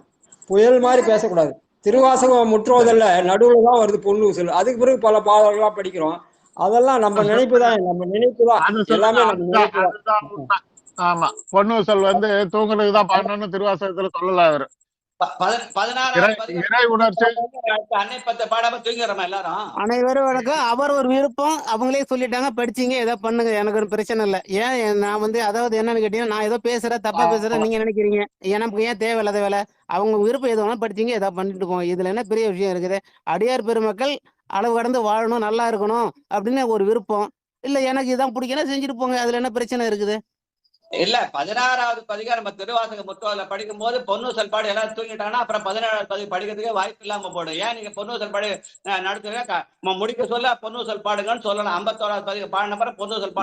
புயல் மாதிரி பேசக்கூடாது. திருவாசகம் முற்றுவதில்ல நடுவுல தான் வருது பொன்னூசல். அதுக்கு பிறகு பல பாடல்கள்லாம் படிக்கிறோம். அதெல்லாம் நம்ம நினைப்புதான் எல்லாமே நம்ம நினைப்புதான். ஆமா, பொன்னூசல் வந்து தூங்குறதுக்கு தான் பண்ணணும்னு திருவாசகத்துல சொல்லல. அவரு அனைவரும் வணக்கம். அவர் ஒரு விருப்பம், அவங்களே சொல்லிட்டாங்க, படிச்சீங்க, ஏதோ பண்ணுங்க, எனக்கு ஒரு பிரச்சனை இல்லை. ஏன் நான் வந்து அதாவது என்னன்னு கேட்டீங்கன்னா, நான் ஏதோ பேசுறேன், தப்பா பேசுறேன் நீங்க நினைக்கிறீங்க. எனக்கு ஏன் தேவையில்லாத வேலை? அவங்க விருப்பம் எது வேணா படிச்சீங்க, ஏதோ பண்ணிட்டு இருக்கோம். இதுல என்ன பெரிய விஷயம் இருக்குது? அடியார் பெருமக்கள் அளவு கடந்து வாழணும், நல்லா இருக்கணும் அப்படின்னு ஒரு விருப்பம். இல்ல எனக்கு இதான் பிடிக்கணும் செஞ்சுட்டு போங்க, அதுல என்ன பிரச்சனை இருக்குது? இல்ல 16வது பதிகம் நம்ம திருவாசக முற்றோதல படிக்கும் போது பொன்னூசல் பாடு எல்லாரும் தூங்கிட்டாங்கன்னா அப்புறம் 17வது பதிகம் படிக்கிறதுக்கே வாய்ப்பு இல்லாம போடும். ஏன் நீங்க பொன்னூசல் பாடு நடத்துறீங்க, முடிக்க சொல்ல பொன்னூசல் பாடுங்கன்னு சொல்லலாம். 51வது பதிகம் பாடின அப்புறம் பொன்னூசல்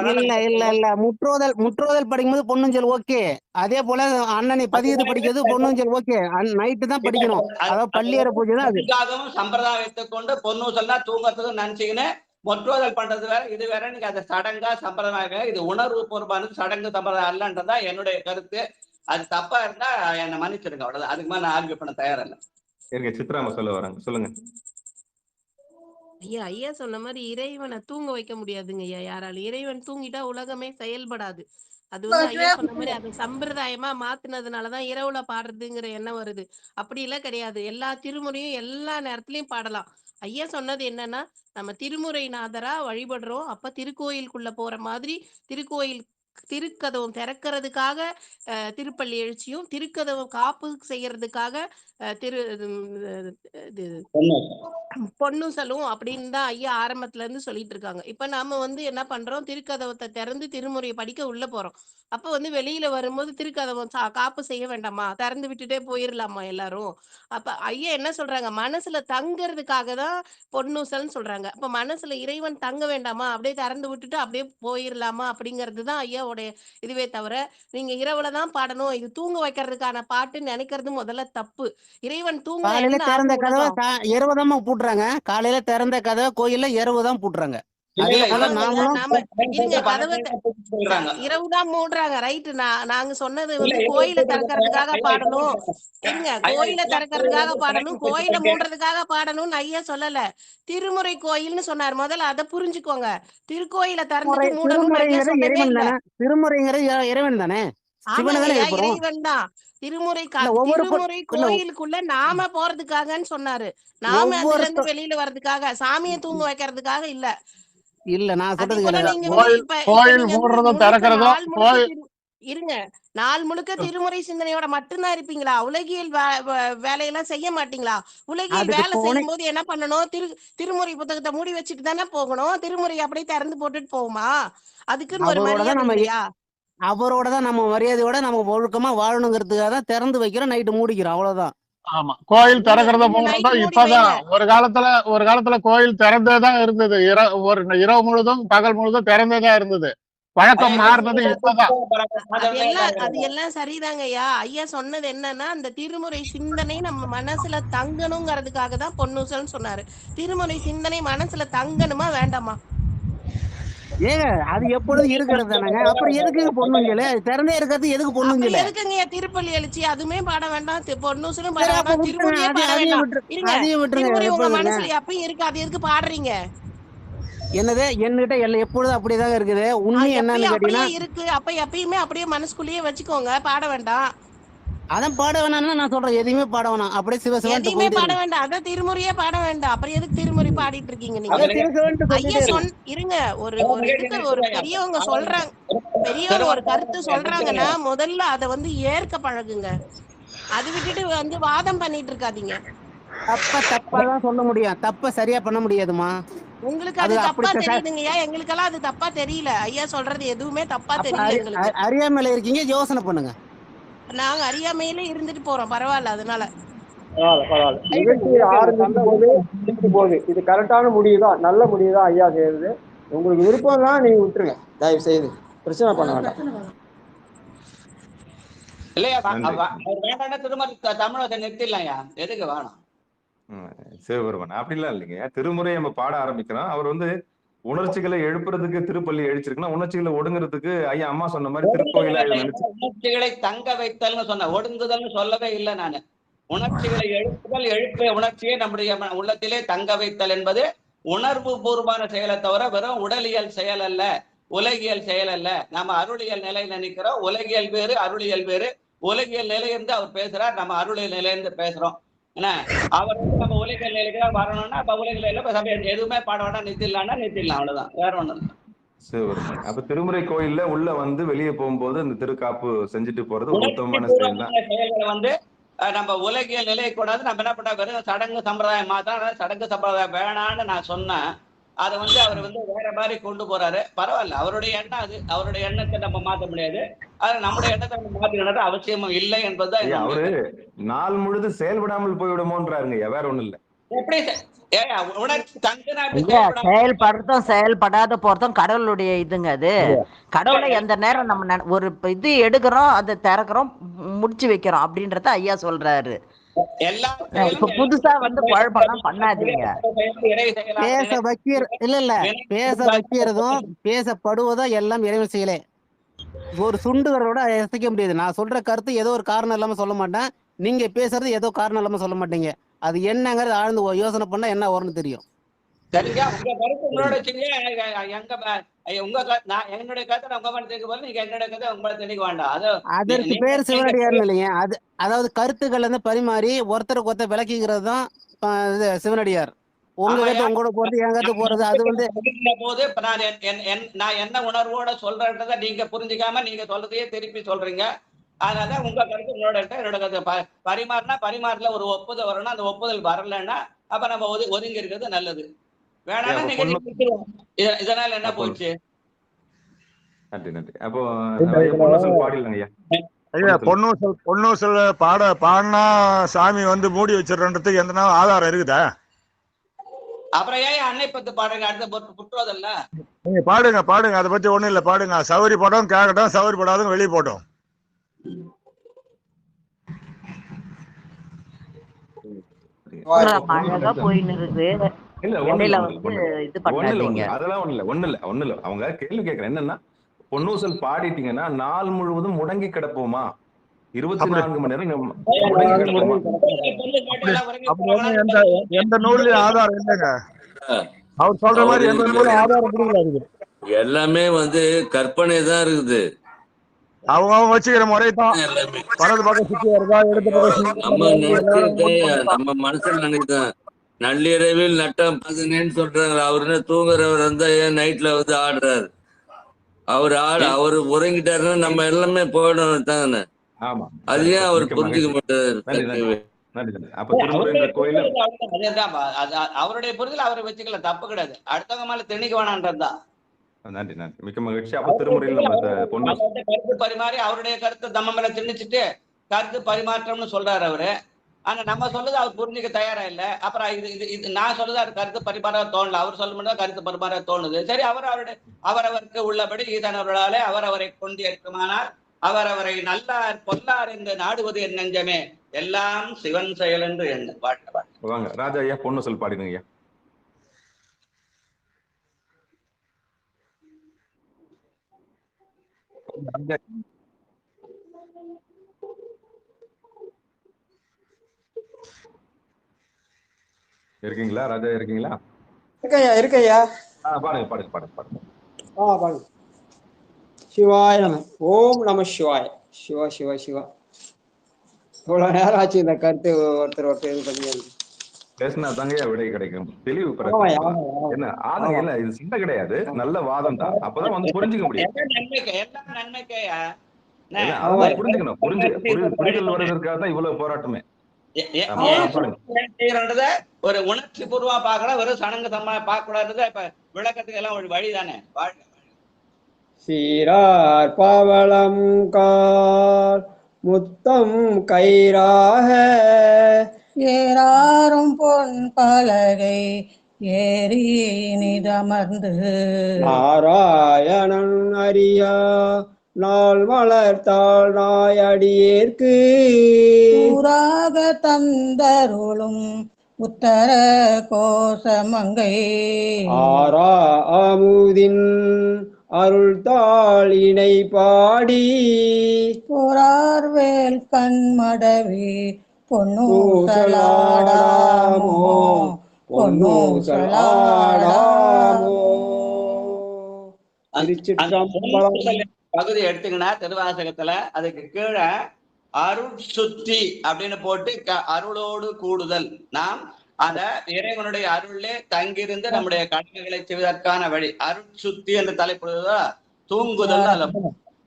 இல்ல முற்றோதல் படிக்கும்போது பொன்னுஞ்சல் ஓகே. அதே போல அண்ணனை பதியது படிக்கிறது பொன்னுஞ்சல் ஓகே. நைட்டு தான் படிக்கணும். அதாவது பள்ளியற பூஜை தான் அது. சம்பிரதாயத்தை கொண்டு பொன்னூசல்னா தூங்கறதுக்கு நினைச்சீங்கன்னு முற்றோதல் பண்றது வேற, இது வேற. நீங்க அந்த சடங்கா சம்பிரதாயம், இது உணர்வு பூர்வமானது, சடங்கு சம்பிரதாயம் அல்லன்றதா என்னுடைய கருத்து. அது தப்பா இருந்தா என்னை மன்னிச்சிருங்க, அவ்வளவுதான். அதுக்கு மேல நான் ஆர்கியூ பண்ண தயாரா இல்ல. சித்ராமா சொல்ல வராங்க, சொல்லுங்க. ஐயா சொன்ன மாதிரி இறைவனை தூங்க வைக்க முடியாதுங்க ஐயா யாராலும். இறைவன் தூங்கிட்டா உலகமே செயல்படாது. அது வந்து ஐயா சொன்ன மாதிரி அது சம்பிரதாயமா மாத்தினதுனாலதான் இரவுல பாடுறதுங்கிற எண்ணம் வருது. அப்படி எல்லாம் கிடையாது. எல்லா திருமுறையும் எல்லா நேரத்திலயும் பாடலாம். ஐயா சொன்னது என்னன்னா, நம்ம திருமுறைநாதரா வழிபடுறோம். அப்ப திருக்கோயிலுக்குள்ள போற மாதிரி திருக்கோயில் திருக்கதவும் திறக்கிறதுக்காக திருப்பள்ளி எழுச்சியும், திருக்கதவும் காப்பு செய்யறதுக்காக பொன்னுசலும் அப்படின்னு தான் ஐயா ஆரம்பத்துல இருந்து சொல்லிட்டு இருக்காங்க. இப்ப நாம வந்து என்ன பண்றோம், திருக்கதவத்தை திறந்து திருமுறையை படிக்க உள்ள போறோம். அப்ப வந்து வெளியில வரும்போது திருக்கதவம் காப்பு செய்ய வேண்டாமா, திறந்து விட்டுட்டே போயிடலாமா எல்லாரும்? அப்ப ஐயா என்ன சொல்றாங்க, மனசுல தங்குறதுக்காக தான் பொன்னூசல்னு சொல்றாங்க. அப்ப மனசுல இறைவன் தங்க வேண்டாமா, அப்படியே திறந்து விட்டுட்டு அப்படியே போயிடலாமா அப்படிங்கிறது தான் ஐயாவுடைய இதுவே தவிர, நீங்க இரவுலதான் பாடணும், இது தூங்க வைக்கிறதுக்கான பாட்டுன்னு நினைக்கிறது முதல்ல தப்பு. இறைவன் தூங்க காலையில திறந்த கதவை இரவுதான் பூட்டுறாங்க. காலையில திறந்த கதவை கோயில்ல இரவுதான் பூட்டுறாங்க. அதே போல நாமளும் இரவுதான் மூடுறாங்க. ரைட்டு. நாங்க சொன்னது வந்து கோயில திறக்கிறதுக்காக பாடணும். இருங்க, கோயில திறக்கிறதுக்காக பாடணும், கோயில மூடுறதுக்காக பாடணும்னு ஐயா சொல்லல. திருமுறை கோயில்னு சொன்னார். முதல்ல அதை புரிஞ்சுக்கோங்க. திருக்கோயில திறந்துட்டு மூடணும்னு ஐயா சொல்லவே இல்லை. திருமுறைங்கிறது இறைவன் தானே, இறைவன் தான். திருமுறை கோயிலுக்குள்ள நாம போறதுக்காகன்னு சொன்னாரு. நாம அதுல இருந்து வெளியில வர்றதுக்காக, சாமியை தூங்க வைக்கிறதுக்காக இல்ல. இல்ல நான் சொல்றது இருங்க, நாள் முழுக்க திருமுறை சிந்தனையோட மட்டும்தான் இருப்பீங்களா? உலகியல் வேலையெல்லாம் செய்ய மாட்டீங்களா? உலகியல் வேலை செய்யும் போது என்ன பண்ணணும், திருமுறை புத்தகத்தை மூடி வச்சுட்டு தானே போகணும். திருமுறை அப்படியே திறந்து போட்டுட்டு போகுமா? அதுக்குன்னு ஒரு மரியாதை இல்லையா? அவரோட தான் நம்ம மரியாதையோட நம்ம ஒழுக்கமா வாழணுங்கிறதுக்காக தான் திறந்து வைக்கிறோம், நைட்டு மூடிக்கிறோம், அவ்வளவுதான். ஆமா, கோயில் திறக்கிறத போனதான் இப்பதான். ஒரு காலத்துல கோயில் திறந்தேதான் இருந்தது. இரவு முழுதும் பகல் முழுதும் திறந்தேதான் இருந்தது. பழக்கம் மாறினது இப்பதான். அது எல்லாம் சரிதாங்க ஐயா. ஐயா சொன்னது என்னன்னா, அந்த திருமுறை சிந்தனை நம்ம மனசுல தங்கணுங்கிறதுக்காக தான் பொன்னூசல்னு சொன்னாரு. திருமுறை சிந்தனை மனசுல தங்கணுமா வேண்டாமா? ஏங்க அது எப்பொழுதும் இருக்கிறது தானங்க. அப்புறம் எதுக்கு பொண்ணுங்களே திறந்தே இருக்கிறது, எதுக்கு பொண்ணுங்களே? எதுக்குங்க திருப்பள்ளி எழுச்சி? அதுமே பாட வேண்டாம், பொன்னூசலும் பாட வேண்டாம், திருமுறையே பாட வேண்டாம். திருமுறை உங்க மனசுல அப்பயும் இருக்கு, அது எதுக்கு பாடுறீங்க? என்னது என்கிட்ட எப்பொழுதும் அப்படிதான் இருக்குது. உண்மை என்னன்னு கேட்டீங்கன்னா இருக்கு. அப்ப எப்பயுமே அப்படியே மனசுக்குள்ளேயே வச்சுக்கோங்க, பாட வேண்டாம். அதான் பாட வேணாம்னு நான் சொல்றேன். எதையுமே பாட வேணாம், அப்படியே எதையுமே பாட வேண்டாம். அதான் திருமுறையே பாட வேண்டாம். அப்புறம் எதுக்கு திருமுறை பாடிட்டு இருக்கீங்க நீங்க? ஐயா இருங்க, ஒரு பெரியவங்க சொல்றாங்க, பெரியவங்க ஒரு கருத்து சொல்றாங்கன்னா முதல்ல அதை வந்து ஏற்க பழகுங்க. அது விட்டுட்டு வந்து வாதம் பண்ணிட்டு இருக்காதீங்க. தப்பாதான் சொல்ல முடியும், தப்ப சரியா பண்ண முடியாதுமா. உங்களுக்கு அது தப்பா தெரியுதுங்கய்யா, எங்களுக்கெல்லாம் அது தப்பா தெரியல. ஐயா சொல்றது எதுவுமே தப்பா தெரியல எங்களுக்கு. அறியாமையில இருக்கீங்க, யோசனை பண்ணுங்க. நாங்க அறியாமையில இருந்துட்டு போறோம், பரவாயில்ல. அதனால இது கரெக்டான முடிவுதான், நல்ல முடிவுதான் ஐயா செய்யறது. உங்களுக்கு விருப்பம் தான் நீங்க விட்டுருங்க, தயவு செய்து பிரச்சனை பண்ண வேண்டாம். இல்லையா திருமண தமிழகத்தை நிறுத்திடலாம்யா, எதுக்கு வேணும்? சிவபெருமன் அப்படிலாம் இல்லைங்க. திருமுறை நம்ம பாட ஆரம்பிக்கிறோம். அவர் வந்து உணர்ச்சிகளை எழுப்புறதுக்கு திருப்பள்ளி எழுச்சிருக்குன்னா, உணர்ச்சிகளை ஒடுங்குறதுக்கு ஐயா அம்மா சொன்ன மாதிரி திருக்கோயில உணர்ச்சிகளை தங்க வைத்தல்னு சொன்ன, ஒடுங்குதல்னு சொல்லவே இல்லை நானு. உணர்ச்சிகளை எழுப்ப உணர்ச்சியை நம்முடைய உள்ளத்திலே தங்க வைத்தல் என்பது உணர்வு பூர்வமான செயலை தவிர வெறும் உடலியல் செயல் அல்ல, உலகியல் செயல் அல்ல. நம்ம அருளியல் நிலையில நிற்கிறோம். உலகியல் வேறு, அருளியல் வேறு. உலகியல் நிலையிலிருந்து அவர் பேசுறார், நம்ம அருளியல் நிலையிலிருந்து பேசுறோம். என்ன அவர் வந்து நம்ம உலகியல் நிலைக்கு தான் வரணும்னா அப்ப உலகியல் எதுவுமே பாட வேண்டாம், நிறுத்திடலாம்னா நிறுத்திடலாம், அவ்வளவுதான், வேற ஒண்ணும் இல்லை. அப்ப திருமுறை கோயில்ல உள்ள வந்து வெளியே போகும்போது அந்த திருக்காப்பு செஞ்சுட்டு போறது உத்தமமான செயல் தான். செயல்களை வந்து நம்ம உலகியல் நிலையை கூடாது. நம்ம என்ன பண்ண வெறும் சடங்கு சம்பிரதாயம் மாத்திரம். சடங்கு சம்பிரதாயம் வேணான்னு நான் சொன்னேன். அதை அவர் வேற மாதிரி கொண்டு போறாரு. பரவாயில்ல, அவருடைய எண்ணம் அது. அவருடைய எண்ணத்தை நம்ம மாற்ற முடியாது. அது நம்முடைய எண்ணத்தை நம்ம மாற்றினது அவசியமும் இல்லை என்பதுதான் அவரு நாள் முழுது செயல்படாமல் போய்விடுமோன்றாருங்க, வேற ஒண்ணும் இல்ல. எப்படி செயல்படுறதும் செயல்படாத போறதும் கடவுளுடைய இதுங்க. அது கடவுளை எந்த நேரம் நம்ம ஒரு இது எடுக்கிறோம், அதை திறக்கிறோம், முடிச்சு வைக்கிறோம் அப்படின்றத ஐயா சொல்றாரு. இப்ப புதுசா குழப்பம் பண்ணாதீங்க. பேச வைக்கிற இல்ல பேச வைக்கிறதும் பேசப்படுவதும் எல்லாம் இறைவன் செயலே. ஒரு சுண்டுகிறோட அசைக்க முடியாது. நான் சொல்ற கருத்து ஏதோ ஒரு காரணம் இல்லாம சொல்ல மாட்டேன். நீங்க பேசுறது ஏதோ காரணம் இல்லாம சொல்ல மாட்டீங்க. அது என்னங்கிறது ஆழ்ந்து யோசனை பண்ணா என்ன வரும்னு தெரியும். சரிங்க, உங்க கருத்து உங்களோட வச்சுங்க. என்னுடைய கருத்தை உங்க மேல தெரிவிக்க போது நீங்க என்னுடைய கருத்தை உங்க மேல தெரிவிக்க வேண்டாம். அதற்கு பேர் சிவனடியார் இல்லைங்க. அதாவது கருத்துக்கள் பரிமாறி ஒருத்தருக்கு ஒருத்தர் விளக்கிக்கிறது தான் சிவனடியார். உங்க கருத்து உங்களோட போறது, என் கருத்து போறது, அது போது நான் என்ன உணர்வோட சொல்றேன்றதை நீங்க புரிஞ்சுக்காம நீங்க சொல்றதையே திருப்பி சொல்றீங்க. அதனாலதான் உங்க கருத்து உங்களோட என்னோட கருத்து பரிமாறல ஒரு ஒப்புதல் வரணும். அந்த ஒப்புதல் வரலன்னா அப்ப நம்ம ஒதுங்கி இருக்கிறது நல்லது. வேணாலும் நீங்க இதனால என்ன போச்சு? நன்றி நன்றி. அப்போ பாடிடலாங்க ஐயா. பொன்னூசல் பாடினா சாமி மூடி வச்சிடறதுக்கு எந்த ஆதாரம் இருக்குதா? அப்புறம் ஏன் அன்னை பத்து பாடுங்க? அடுத்த புற்றோதல்ல நீங்க பாடுங்க. அதை பத்தி ஒண்ணும் இல்ல, பாடுங்க. சௌரி படம் கேட்கட்டும், சௌரி படாதும் வெளியே போட்டோம். அழகா போயின்னு இருக்கு. அதெல்லாம் ஒண்ணு இல்ல. அவங்க கேள்வி கேட்கறேன் என்னன்னா, பொன்னூசல் பாடிட்டீங்கன்னா நாள் முழுவதும் முடங்கி கிடப்போமா? 24 மணி நேரம் முடங்கி கிடப்போமா? எந்த நூல்லையும் ஆதாரம் இல்லைங்க. அவர் சொல்ற மாதிரி எந்த நூலும் ஆதாரம் எல்லாமே கற்பனை தான் இருக்குது. அவங்க வச்சுக்கிற முறை தான். வலது பக்கம் சுத்தி வருதா, இடது பக்கம் நம்ம மனசுல நினைக்கிறேன். நள்ளிரவில் நட்டம் பதினேன்னு சொல்றாங்க. அவரு தூங்குறவர் நைட்ல ஆடுறாரு. அவரு உறங்கிட்டாருன்னா நம்ம எல்லாமே போயிடும் தானே. அதையும் அவர் புரிஞ்சுக்க மாட்டாரு. அவருடைய புரிதல் அவரை வச்சுக்கல, தப்பு கிடையாது. அடுத்தவங்க மேல திணிக்க வேணான்றதுதான். நன்றி நன்றி, மிக்க மகிழ்ச்சி. அப்ப திருமுறையில் கருத்து பரிமாறி அவருடைய கருத்தை நம்ம மேல திணிச்சுட்டு கருத்து பரிமாற்றம்னு சொல்றாரு அவரு. ஆனா நம்ம சொல்றது அவர் புரிஞ்சுக்க தயாரா இல்ல. அப்புறம் இது நான் சொல்றது அவர் கருத்து பரிமாற தோணல. அவர் சொல்ல முடியாது, கருத்து பரிமாற தோணுது. சரி, அவரவருக்கு உள்ளபடி ஈதனவர்களாலே அவரவரை கொண்டு இருக்குமானால் அவரவரை நல்லார் பொல்லார் என்று நாடுவது என் நெஞ்சமே, எல்லாம் சிவன் செயல் என்று எண்ணு. வாங்க ராஜா ஐயா, பொன்னூசல் பாடிடுங்க ஐயா. இருக்கீங்களா ராஜா? இருக்கீங்களா? இருக்கையா. பாடுங்க. பாடுங்க. சிவாய நம. ஓம் நம சிவாய. சிவா சிவா சிவா. இவ்வளவு நேரம் ஆச்சு இந்த கருத்து ஒருத்தர் இது பண்ணி பேசினா தாங்கய்யா விடை கிடைக்கும், தெளிவு பிறகு. என்ன ஆதங்க இல்ல, இது சின்ன கிடையாது, நல்ல வாதம் தான். அப்பதான் புரிஞ்சுக்க முடியும். புரிஞ்சுக்கணும். புரிதல் வருவதற்காக தான் இவ்வளவு போராட்டமே. ஒரு உணர்ச்சி பூர்வமா பார்க்கலாம், வெறும் சடங்கு பார்க்க கூடாது. இப்ப விளக்கத்துக்கு எல்லாம் ஒரு வழிதானே. சீரார் பவளம் கார் முத்தம் கயிறாக ஏறாரும் பொன் பலகை ஏறி நிதமர்ந்து நாராயணன் அறியா நாள் வளர்த்தாள் நாயடியேற்கு ஊராக தந்தருளும் உத்தர கோசமங்கை ஆரா அமுதின் அருள் தாளினை பாடி போரார்வேல் கண்மடவி பொன்னூசலாடாமோ பகுதி எடுத்தீங்கன்னா திருவாசகத்துல அதுக்கு கீழே அருள் சுத்தி அப்படின்னு போட்டு அருளோடு கூடுதல். நாம் அந்த இறைவனுடைய அருளே தங்கியிருந்து நம்முடைய கடமைகளை செய்வதற்கான வழி அருள் சுத்தி என்று தலைப்படுவதா தூங்குதல்.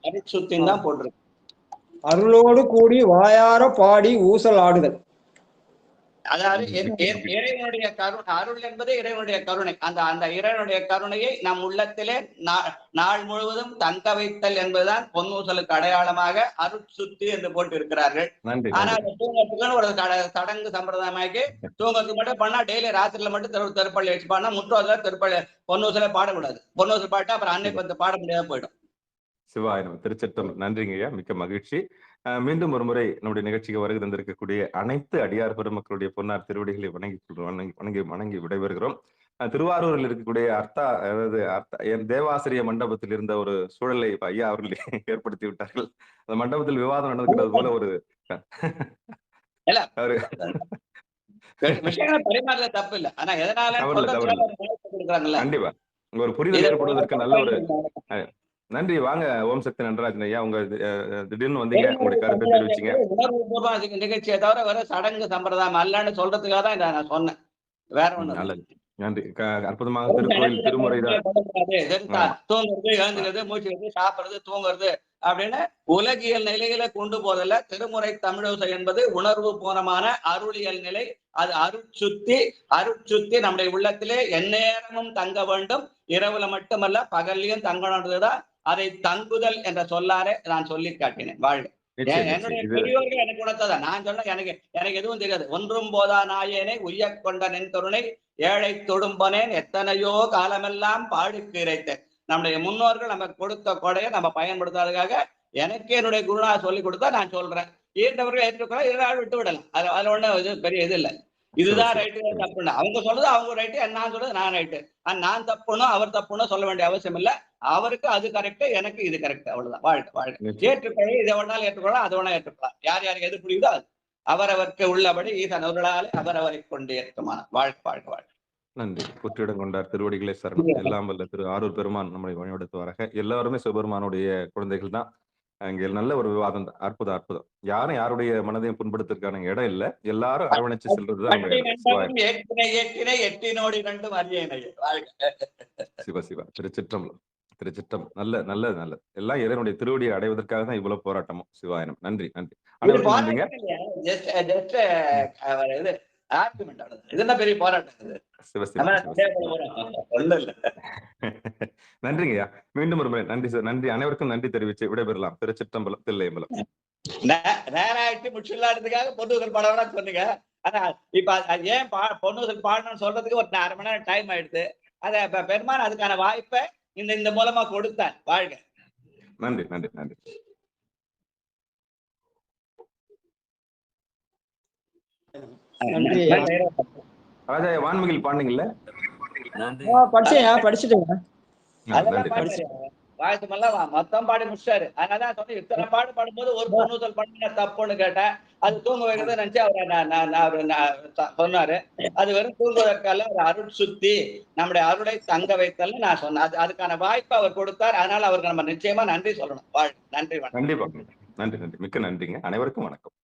அருள் சுத்தின்னு தான் போட்டிருக்கு. அருளோடு கூடி வாயார பாடி ஊசல் ஆடுதல். அதாவது இறைவனுடைய கருணை, அருள் என்பது இறைவனுடைய கருணை. அந்த இறைவனுடைய கருணையை நம் உள்ளத்திலே நாள் முழுவதும் தங்க வைத்தல் என்பதுதான் பொன்னூசலுக்கு அடையாளமாக அருட்சுத்தி என்று போட்டு இருக்கிறார்கள். ஆனா தூங்கத்துக்குன்னு ஒரு சடங்கு சம்பிரதாயமாக்கி தூங்கத்துக்கு மட்டும் பண்ணா டெய்லி ராத்திரில மட்டும் திருப்பள்ளி வச்சு பண்ணா முற்றோதல திருப்பள்ளி பொன்னூசலை பாடக்கூடாது. பொன்னூசல் பாட்டு அப்புறம் அன்னை பத்து பாட முடியாம போயிடும். சிவாயினம் திருச்செட்டம். நன்றிங்க ஐயா, மிக்க மகிழ்ச்சி. மீண்டும் ஒரு முறை நம்முடைய நிகழ்ச்சிக்கு வருகை தந்திருக்கக்கூடிய அனைத்து அடியார் பெருமக்களுடைய பொன்னார் திருவடிகளை வணங்கி விடைபெறுகிறோம். திருவாரூரில் இருக்கக்கூடிய தேவாசிரிய மண்டபத்தில் இருந்த ஒரு சூழலை ஐயா அவர்கள் ஏற்படுத்தி விட்டார்கள். அந்த மண்டபத்தில் விவாதம் நடந்துகிறது போல ஒரு பரிமாறல தப்பு இல்ல. ஆனா எதனால கண்டிப்பா ஒரு புரிதல் ஏற்படுவதற்கு நல்ல ஒரு நன்றி. வாங்க ஓம் சக்தி நடராஜன் ஐயா, உங்க திடீர்னு வந்தீங்க, உங்களுடைய கருத்தை தெரிவிச்சீங்க. உணர்வுபூர்வ நிகழ்ச்சியை தவிர வேற சடங்கு சம்பிரதாயம் அல்லன்னு சொல்றதுக்காக தான் நான் சொன்னேன், வேற ஒண்ணு. நல்லது, நன்றி. அற்புதமாக திருக்கோயில் திருமுறை தான் தூங்குறது, எழுந்துக்கிறது, மூச்சுக்கிறது, சாப்பிடுறது, தூங்குறது அப்படின்னு உலகியல் நிலையில கொண்டு போதல்ல. திருமுறை தமிழோசை என்பது உணர்வு பூர்வமான அருளியல் நிலை. அது அருட்சுத்தி நம்முடைய உள்ளத்திலே எந்நேரமும் தங்க வேண்டும். இரவுல மட்டுமல்ல பகல்லையும் தங்கணுன்றதுதான் அதை தங்குதல் என்ற சொல்லாரே நான் சொல்லி காட்டினேன். வாழ்க. என்னுடைய பெரியோர்கள் எனக்கு உணர்த்ததான். நான் சொன்ன எனக்கு எதுவும் தெரியாது. ஒன்றும் போதா நாயேனை உய்ய கொண்ட நென்கருணை ஏழை தொடும்பனேன் எத்தனையோ காலமெல்லாம் பாடுக்கு இறைத்தேன். நம்முடைய முன்னோர்கள் நமக்கு கொடுத்த கொடையை நம்ம பயன்படுத்தாததுக்காக எனக்கு என்னுடைய குருநாத சொல்லி கொடுத்தா நான் சொல்றேன். ஈர்ந்தவர்கள் ஏற்றுக்கொள்ள இரண்டாள் விட்டு விடலாம். அதுல ஒண்ணு பெரிய இது இல்லை. இதுதான் ரைட்டு, தப்புன்னு அவங்க சொல்றது அவங்க ரைட்டு, நான் சொல்றது நான் ரைட்டு. நான் தப்புணும் அவர் தப்புன்னு சொல்ல வேண்டிய அவசியம் இல்லை. அவருக்கு அது கரெக்ட், எனக்கு இது கரெக்ட், அவ்வளவுதான். வாழ்க்கை ஏற்றுக்கொள்ள இதை வேணாலும் ஏற்றுக்கொள்ளலாம், அது வேணா ஏற்றுக்கொள்ளலாம். யார் யாருக்கு எது புரியுதோ அது அவரவருக்கு உள்ளபடி ஈசன் அவர்களாலே அவரவரை கொண்டு ஏற்றுமான வாழ்க்கை. நன்றி. புற்றிடம் கொண்டார் திருவடிகளே சரணம். எல்லாம் வல்ல திரு ஆரூர் பெருமான் நம்மளை வழிநடத்துவாராக. எல்லாருமே சிவபெருமானுடைய குழந்தைகள் தான். இங்க நல்ல ஒரு விவாதம் தான். அற்புதம். யாரும் யாருடைய மனதையும் புண்படுத்துறதுக்கான இடம் இல்ல. எல்லாரும் அரவணைச்சு செல்றதுதான். சிவ திருச்சிற்றம். நல்லது. எல்லாம் இறைவனுடைய திருவடியை அடைவதற்காக தான் இவ்வளவு போராட்டமும். சிவாயனம். நன்றி. பெரிய போராட்டம். நன்றிங்கய்யா. மீண்டும் ஒரு முறை நன்றி. அனைவருக்கும் நன்றி தெரிவிச்சு விடைபெறலாம். திருச்சிற்றம்பலம், தில்லையம்பலம். நேராயிட்டு முடிச்சுலாடுறதுக்காக பொன்னூசல் பாடணும்னு சொன்னீங்க. ஆனா இப்ப ஏன் பொன்னூசல் பாடணும்னு சொல்றதுக்கு ஒரு 1/2 மணி நேரம் டைம் ஆயிடுது. அத பெருமான் அதுக்கான வாய்ப்பை இந்த மூலமா கொடுத்தார். வாழ்க. நன்றி. ராஜா வான்மிகில் பாண்டிங்கல்ல? படிச்சுட்டேங்க. மொத்தம் பாடி முடிச்சாரு. அதனாலதான் சொன்னேன், இத்தனை பாடும்போது ஒரு பொன்னூசல் பண்ண தப்புன்னு கேட்டேன். அது தூங்க வைக்கிறத நினைச்சு அவர் சொன்னாரு. அது வெறும் தூங்குவதற்கால ஒரு அருள் சுத்தி நம்முடைய அருளை தங்க வைத்தல் நான் சொன்னேன். அதுக்கான வாய்ப்பு அவர் கொடுத்தார். அதனால அவருக்கு நம்ம நிச்சயமா நன்றி சொல்லணும். நன்றி. கண்டிப்பா. நன்றி. மிக்க நன்றிங்க. அனைவருக்கும் வணக்கம்.